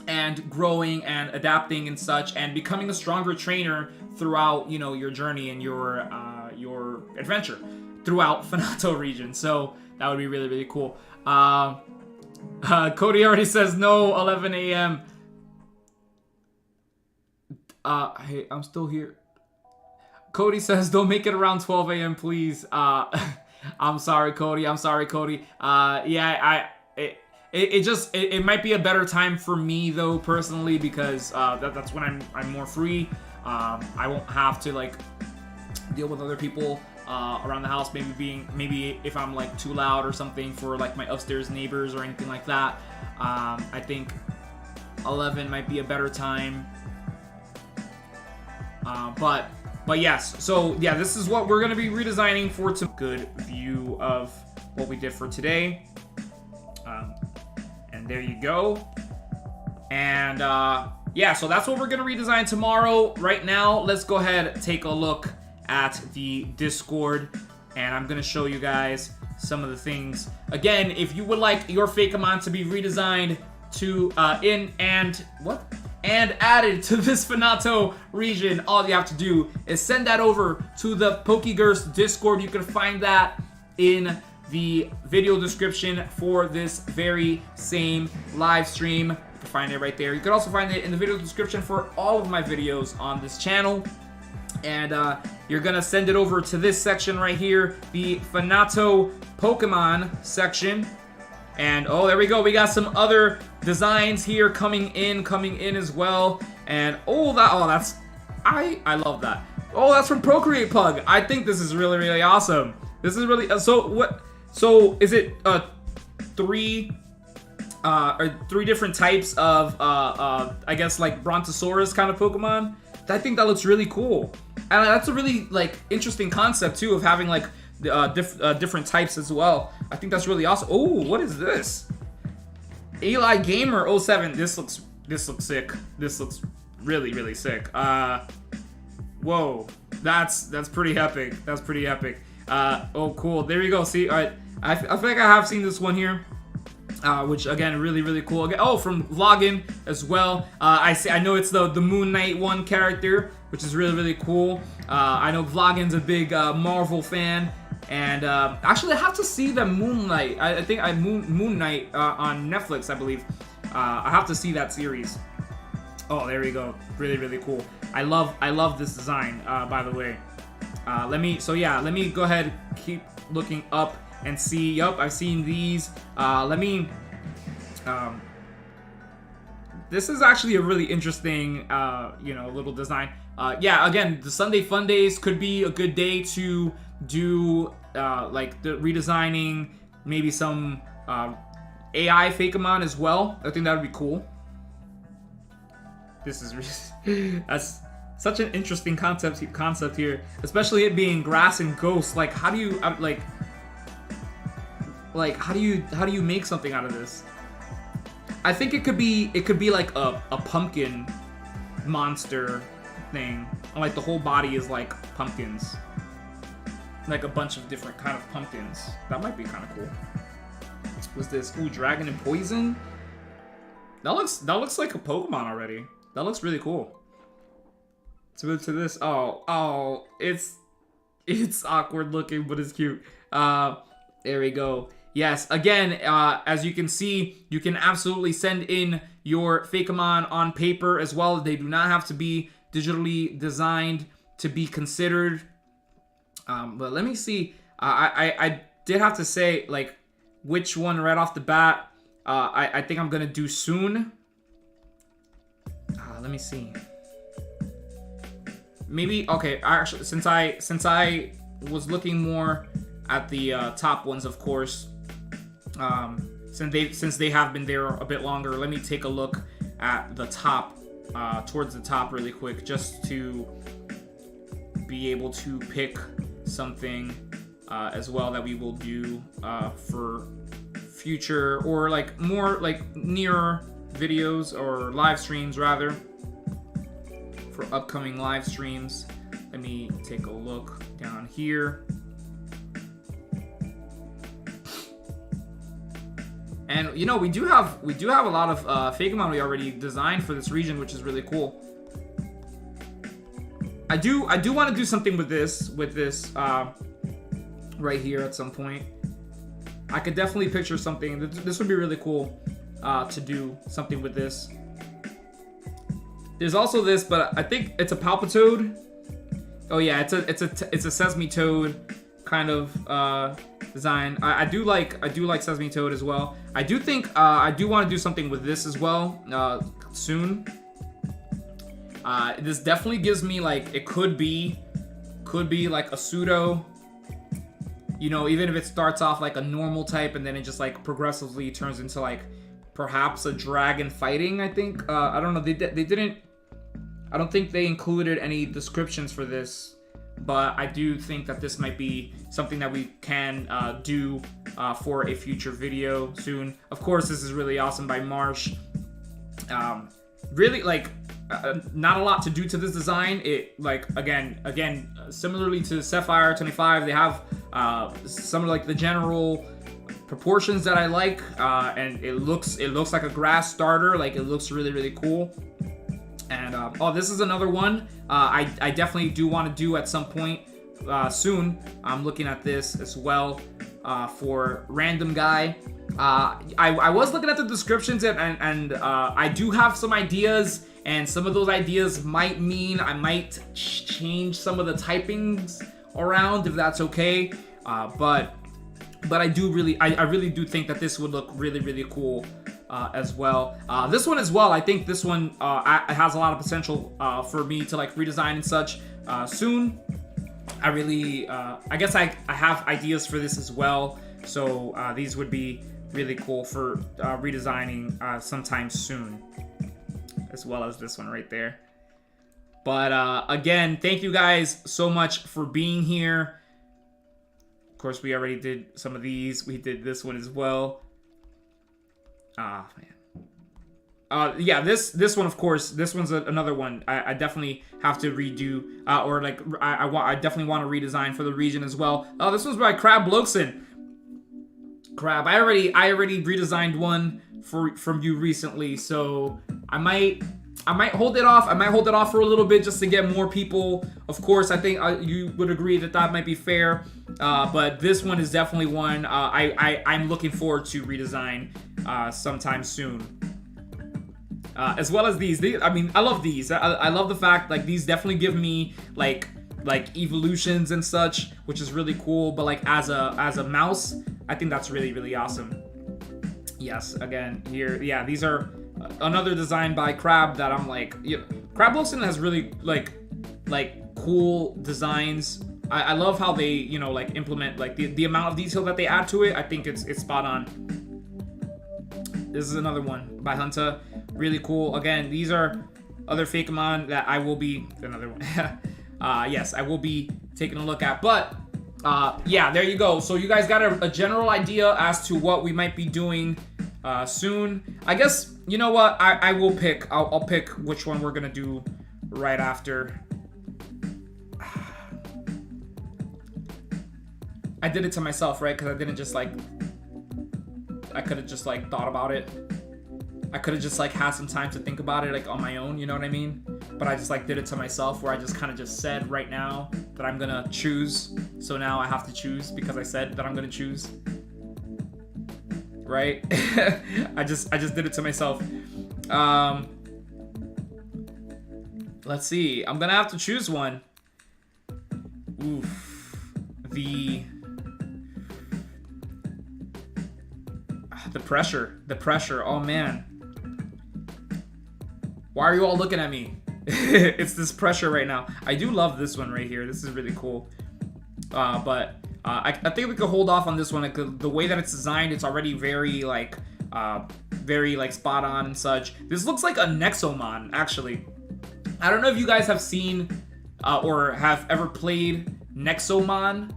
and growing and adapting and such, and becoming a stronger trainer throughout, you know, your journey and your adventure throughout FANATO region. So that would be really cool. Cody already says no, 11 a.m. Hey, I'm still here. Cody says don't make it around 12 a.m. please. I'm sorry, Cody. Yeah, it might be a better time for me though, personally, because that's when I'm more free. I won't have to like deal with other people around the house, maybe if I'm like too loud or something for like my upstairs neighbors or anything like that. I think 11 might be a better time. But yes, so yeah, this is what we're gonna be redesigning for. To good view of what we did for today. And there you go. And yeah, so that's what we're gonna redesign tomorrow. Right now, let's go ahead and take a look at the Discord, and I'm gonna show you guys some of the things. Again, if you would like your Fakemon to be redesigned to and added to this FANATO region, all you have to do is send that over to the Pokegerse Discord. You can find that in the video description for this very same live stream. You can find it right there. You can also find it in the video description for all of my videos on this channel. And you're gonna send it over to this section right here, the FANATO Pokémon section. And oh, there we go. We got some other designs here coming in as well. And I love that. Oh, that's from Procreate Pug. I think this is really awesome. This is really so is it three different types of I guess like Brontosaurus kind of Pokemon? I think that looks really cool. And that's a really like interesting concept too, of having like different types as well. I think that's really awesome. Oh, what is this? Eli Gamer 07. This looks sick. This looks really sick. Whoa, that's pretty epic. That's pretty epic. Oh, cool. There you go. See, I feel like I have seen this one here. Which again, really cool. Again, oh, from Vloggin as well. I know it's the Moon Knight one character, which is really cool. I know Vloggin's a big Marvel fan, and actually I have to see the Moonlight. I think Moon Knight on Netflix, I believe. I have to see that series. Oh, there we go. Really cool. I love this design. By the way, let me go ahead, keep looking up and see. Yup, I've seen these. This is actually a really interesting, little design. Yeah, again, the Sunday Fun Days could be a good day to do, like, the redesigning, maybe some AI Fakemon as well. I think that would be cool. This is really, that's such an interesting concept here, especially it being grass and ghosts. Like, how do you, how do you make something out of this? I think it could be like a pumpkin monster thing. Like the whole body is like pumpkins. Like a bunch of different kind of pumpkins. That might be kind of cool. What's this? Ooh, dragon and poison? That looks like a Pokemon already. That looks really cool. Let's move to this. Oh, it's awkward looking, but it's cute. There we go. Yes, again, as you can see, you can absolutely send in your Fakemon on paper as well. They do not have to be digitally designed to be considered. But let me see. I did have to say, like, which one right off the bat I think I'm going to do soon. Let me see. Maybe, okay, actually, since I was looking more at the top ones, of course, since they have been there a bit longer, let me take a look at the top, towards the top really quick, just to be able to pick something as well that we will do for future, or like more like nearer videos or live streams rather, for upcoming live streams. Let me take a look down here. And you know, we do have a lot of Fakemon we already designed for this region, which is really cool. I do want to do something with this right here at some point. I could definitely picture something. This would be really cool to do something with this. There's also this, but I think it's a Palpitoad. Oh yeah, it's a Sesame Toad kind of design. I do like Sesame Toad as well. I do think I do want to do something with this as well soon. This definitely gives me, like, it could be like a pseudo. You know, even if it starts off like a normal type and then it just like progressively turns into like perhaps a dragon fighting. I think I don't know. They didn't. I don't think they included any descriptions for this, but I do think that this might be something that we can do for a future video soon. Of course, this is really awesome by Marsh. Really, like, not a lot to do to this design. It, like, again, similarly to Sapphire 25, they have some of like the general proportions that I like, and it looks like a grass starter. Like, it looks really cool. And oh, this is another one I definitely do want to do at some point soon. I'm looking at this as well for Random Guy. I was looking at the descriptions and I do have some ideas and some of those ideas might mean I might change some of the typings around, if that's okay. But I really do think that this would look really cool as well. This one as well, I think this one has a lot of potential for me to like redesign and such soon. I guess I have ideas for this as well, so these would be really cool for redesigning sometime soon, as well as this one right there. But again, thank you guys so much for being here. Of course, we already did some of these. We did this one as well. Ah, man. Yeah, this one, of course, this one's another one I definitely have to redo, or like I definitely want to redesign for the region as well. Oh, this one's by Crab Blokson. Crab, I already redesigned one from you recently, so I might hold it off. I might hold it off for a little bit just to get more people. Of course, I think you would agree that might be fair. But this one is definitely one I'm looking forward to redesign sometime soon. As well as these. I mean, I love these. I love the fact like these definitely give me like evolutions and such, which is really cool. But like as a mouse, I think that's really awesome. Yes, again here, yeah, these are another design by Crab that I'm like, Crab Wilson has really like cool designs. I love how they like implement like the amount of detail that they add to it. I think it's spot on. This is another one by Hunter. Really cool. Again, these are other Fakemon that I will be yes, I will be taking a look at. But yeah, there you go. So you guys got a general idea as to what we might be doing soon. I guess you know what, I will pick. I'll pick which one we're gonna do right after. I did it to myself, right? Because I didn't just like. I could have just like thought about it. I could have just like had some time to think about it like on my own, you know what I mean? But I just like did it to myself, where I just kind of just said right now that I'm gonna choose. So now I have to choose because I said that I'm gonna choose. Right? I just did it to myself. Let's see. I'm gonna have to choose one. Oof. The pressure. Oh man. Why are you all looking at me? It's this pressure right now. I do love this one right here. This is really cool. But I think we could hold off on this one. The way that it's designed, it's already very like spot on and such. This looks like a Nexomon, actually. I don't know if you guys have seen or have ever played Nexomon.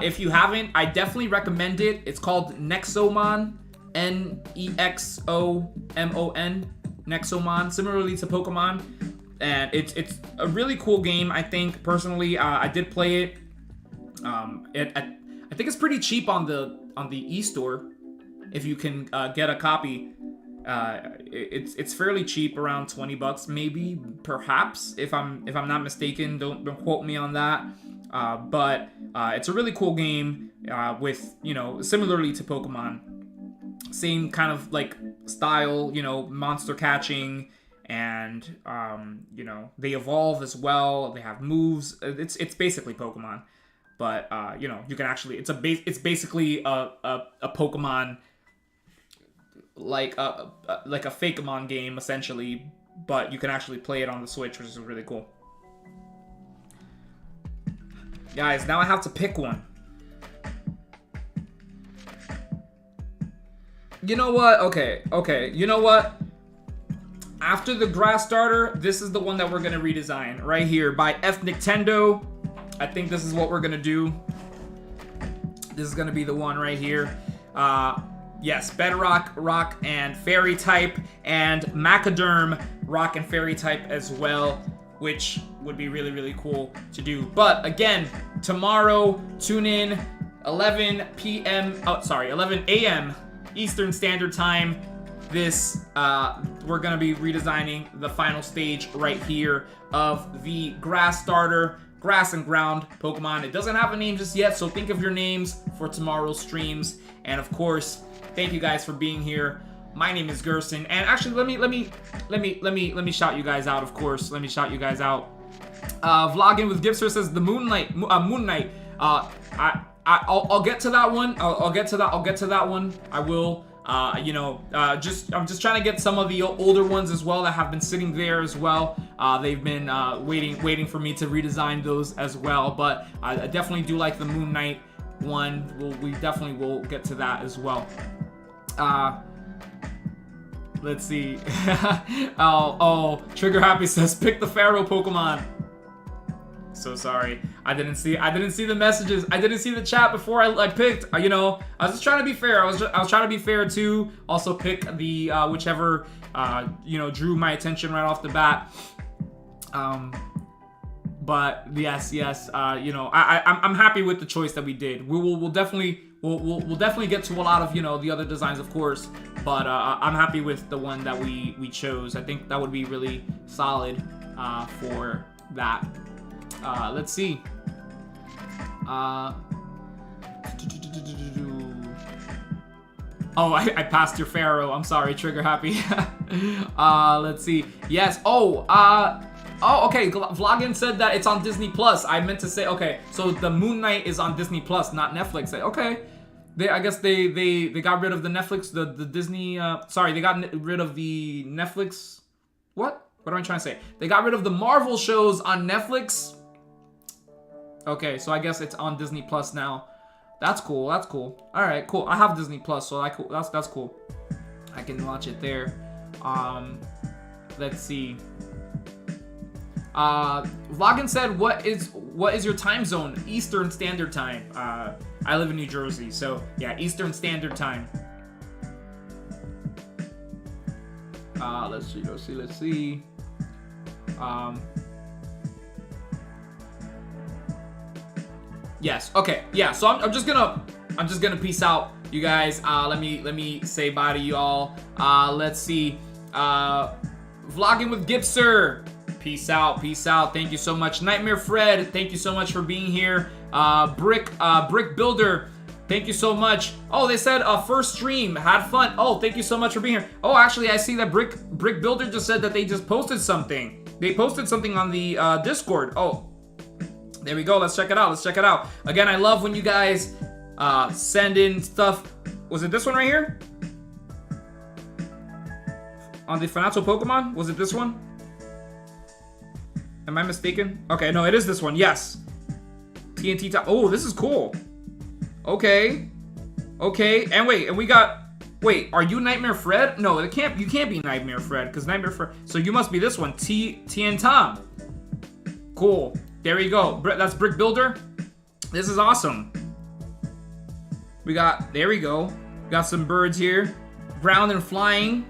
If you haven't, I definitely recommend it. It's called Nexomon. Nexomon. Nexomon, similarly to Pokemon, and it's a really cool game. I think personally, I did play it. I think it's pretty cheap on the e-store if you can get a copy. It's fairly cheap, around $20 maybe, perhaps, if I'm not mistaken. Don't quote me on that. But it's a really cool game with similarly to Pokemon. Same kind of like style, monster catching, and they evolve as well. They have moves. It's basically Pokemon, but you can actually it's basically a Pokemon, like a Fakemon game essentially, but you can actually play it on the Switch, which is really cool. Guys, now I have to pick one. You know what? Okay. You know what? After the grass starter, this is the one that we're going to redesign right here by F Nintendo. I think this is what we're going to do. This is going to be the one right here. Yes, Bedrock, Rock, and Fairy type, and Macaderm, Rock and Fairy type as well, which would be really cool to do. But again, tomorrow, tune in 11 a.m. Eastern Standard Time. This we're gonna be redesigning the final stage right here of the grass starter, grass and ground Pokemon. It doesn't have a name just yet, so think of your names for tomorrow's streams. And of course, thank you guys for being here. My name is Gerson, and actually, let me shout you guys out. Of course, let me shout you guys out. Vlogging with Gipster says the Moon Knight. I'll get to that one. I'll get to that one. I will. You know, I'm just trying to get some of the older ones as well that have been sitting there as well. They've been waiting for me to redesign those as well. But I definitely do like the Moon Knight one. We definitely will get to that as well. Let's see. oh, Trigger Happy says pick the Pharaoh Pokemon. So sorry, I didn't see the messages. I didn't see the chat before I picked. You know, I was just trying to be fair. I was trying to be fair too. Also pick the whichever you know, drew my attention right off the bat. But yes, you know, I'm happy with the choice that we did. We'll definitely get to a lot of, you know, the other designs, of course. But I'm happy with the one that we chose. I think that would be really solid for that. Let's see. Oh, I passed your Pharaoh. I'm sorry, Trigger Happy. Let's see. Yes. Oh, okay. Vloggin said that it's on Disney Plus. I meant to say, okay, so the Moon Knight is on Disney Plus, not Netflix. Okay. I guess they got rid of the Netflix, the Disney. Sorry, they got rid of the Netflix. What am I trying to say? They got rid of the Marvel shows on Netflix. Okay, so I guess it's on Disney Plus now. That's cool. That's cool. All right, cool. I have Disney Plus, so that's cool. I can watch it there. Let's see. Vloggin said, what is your time zone? Eastern Standard Time. I live in New Jersey, so yeah, Eastern Standard Time. Let's see. Yes. Okay. Yeah. So I'm just gonna peace out, you guys. Let me say bye to you all. Let's see. Vlogging with Gipster. Peace out. Thank you so much. Nightmare Fred, thank you so much for being here. Brick Builder, thank you so much. Oh, they said first stream, had fun. Oh, thank you so much for being here. Oh, actually, I see that Brick Builder just said that they just posted something. They posted something on the Discord. Oh, there we go. Let's check it out. Again, I love when you guys send in stuff. Was it this one right here? On the FANATO Pokémon? Was it this one? Am I mistaken? Okay, no, it is this one. Yes. TNT top. Oh, this is cool. Okay. And wait, and we got. Wait, are you Nightmare Fred? No, it can't. You can't be Nightmare Fred because Nightmare Fred. So you must be this one. TN Tom. Cool. There you go. That's Brick Builder. This is awesome. We got. There we go. We got some birds here. Ground and flying.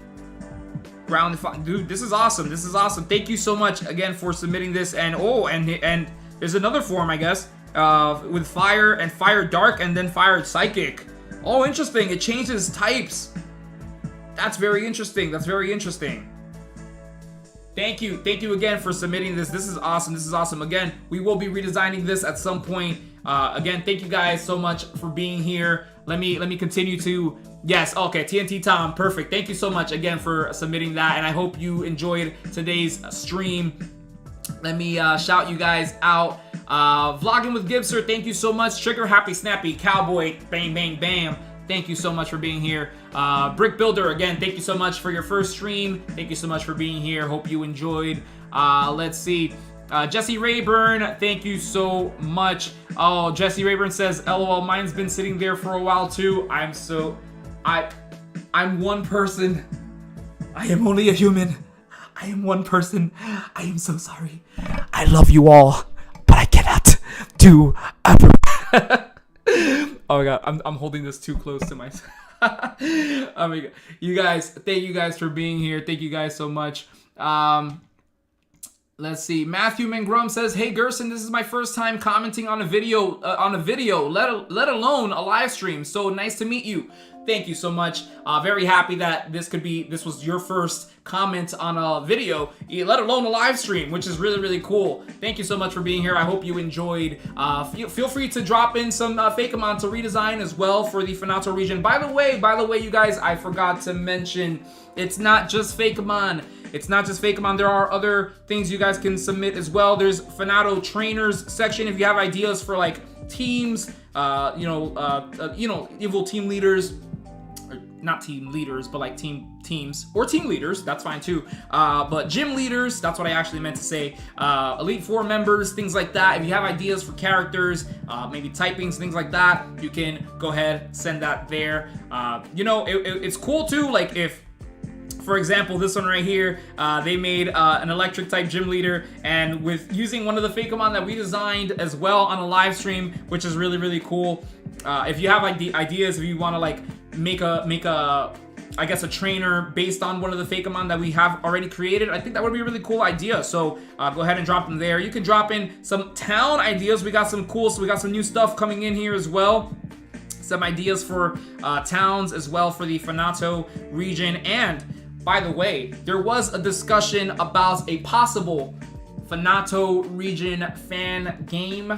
Dude, this is awesome. Thank you so much again for submitting this. And and there's another form, I guess, with fire and fire dark and then fire psychic. Oh, interesting. It changes types. That's very interesting. Thank you again for submitting this. This is awesome. Again, we will be redesigning this at some point. Again, thank you guys so much for being here. Let me continue to. Yes, okay, TNT Tom, perfect. Thank you so much again for submitting that, and I hope you enjoyed today's stream. Let me shout you guys out. Vlogging with Gipster, thank you so much. Trigger Happy Snappy Cowboy, bang bang bam. Thank you so much for being here. Brick Builder, again, thank you so much for your first stream. Thank you so much for being here. Hope you enjoyed. Let's see. Jesse Rayburn, thank you so much. Oh, Jesse Rayburn says, LOL, mine's been sitting there for a while too. I'm one person. I am only a human. I am one person. I am so sorry. I love you all, but I cannot do ever. Oh my god, I'm holding this too close to myself. Oh my god. You guys, thank you guys for being here. Thank you guys so much. Let's see. Matthew Mangrum says, "Hey Gerson, this is my first time commenting on a video, let alone a live stream. So nice to meet you. thank you so much. Very happy that this was your first comment on a video, let alone a live stream, which is really, really cool. Thank you so much for being here. I hope you enjoyed. Feel free to drop in some Fakemon to redesign as well for the FANATO region. By the way, you guys, I forgot to mention, it's not just Fakemon. It's not just Fakemon. There are other things you guys can submit as well. There's FANATO trainers section if you have ideas for like teams, evil team leaders, or not team leaders, but like teams or team leaders. That's fine too. But gym leaders, that's what I actually meant to say. Elite Four members, things like that. If you have ideas for characters, maybe typings, things like that, you can go ahead, send that there. It's cool too. Like if, for example, this one right here, they made an electric type gym leader, and with using one of the Fakemon that we designed as well on a live stream, which is really, really cool. If you have ideas, if you want to like make a I guess a trainer based on one of the Fakemon that we have already created, I think that would be a really cool idea. So go ahead and drop them there. You can drop in some town ideas. We got some new stuff coming in here as well. Some ideas for towns as well for the FANATO region. And by the way, there was a discussion about a possible FANATO region fan game.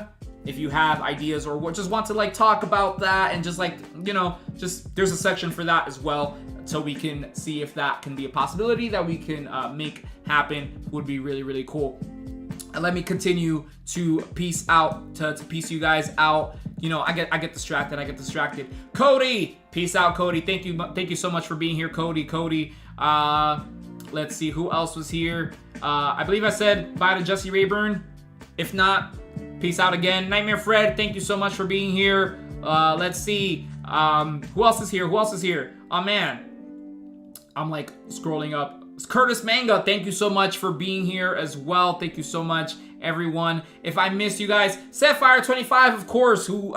If you have ideas or just want to like talk about that and just like, there's a section for that as well. So we can see if that can be a possibility that we can make happen. Would be really, really cool. And let me continue to peace out, to peace you guys out. I get distracted. Cody, peace out, Cody. Thank you so much for being here, Cody. Let's see who else was here. I believe I said bye to Jesse Rayburn. If not, peace out again. Nightmare Fred, thank you so much for being here. Let's see. Who else is here? Oh man, I'm like scrolling up. Curtis Manga, thank you so much for being here as well. Thank you so much, everyone. If I missed you guys, Sapphire25, of course, who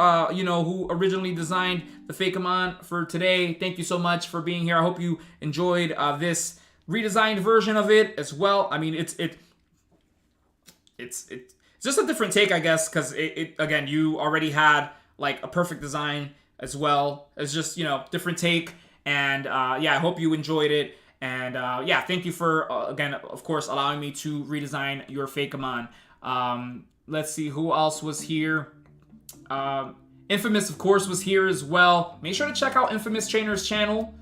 originally designed the Fakemon for today. Thank you so much for being here. I hope you enjoyed this redesigned version of it as well. I mean, it's just a different take, I guess, because again, you already had like a perfect design as well. It's just, different take. And I hope you enjoyed it. And thank you for, again, of course, allowing me to redesign your Fakemon. Let's see who else was here. Infamous, of course, was here as well. Make sure to check out Infamous Trainer's channel.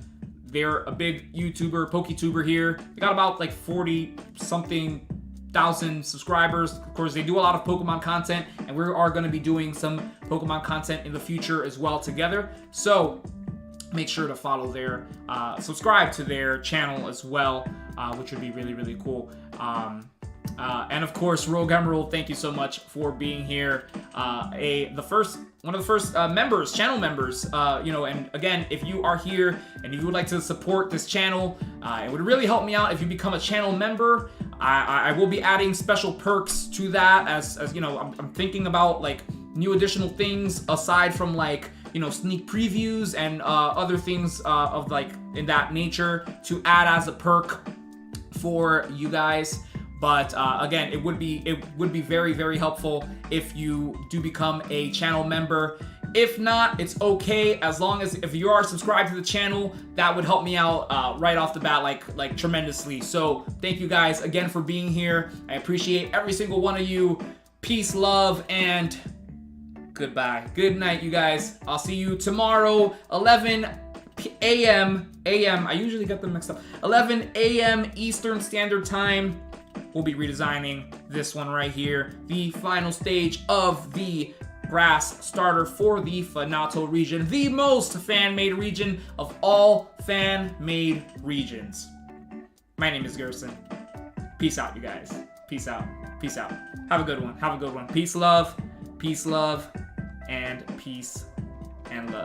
They're a big YouTuber, PokeTuber here. They got about like 40-something thousand subscribers. Of course, they do a lot of Pokemon content, and we are going to be doing some Pokemon content in the future as well together. So make sure to follow their, subscribe to their channel as well, which would be really, really cool. And of course, Rogue Emerald, thank you so much for being here. One of the first members, channel members, and again, if you are here and if you would like to support this channel, it would really help me out if you become a channel member. I will be adding special perks to that as I'm thinking about like new additional things aside from like, sneak previews and other things of like in that nature to add as a perk for you guys. But again, it would be very, very helpful if you do become a channel member. If not, it's okay, as long as if you are subscribed to the channel, that would help me out right off the bat, like tremendously. So thank you guys again for being here. I appreciate every single one of you. Peace, love, and goodbye. Good night, you guys. I'll see you tomorrow, 11 a.m. I usually get them mixed up. 11 a.m. Eastern Standard Time. We'll be redesigning this one right here, the final stage of the grass starter for the FANATO region, the most fan-made region of all fan-made regions. My name is Gerson. Peace out, you guys. Peace out. Peace out. Have a good one. Have a good one. Peace, love, and peace and love.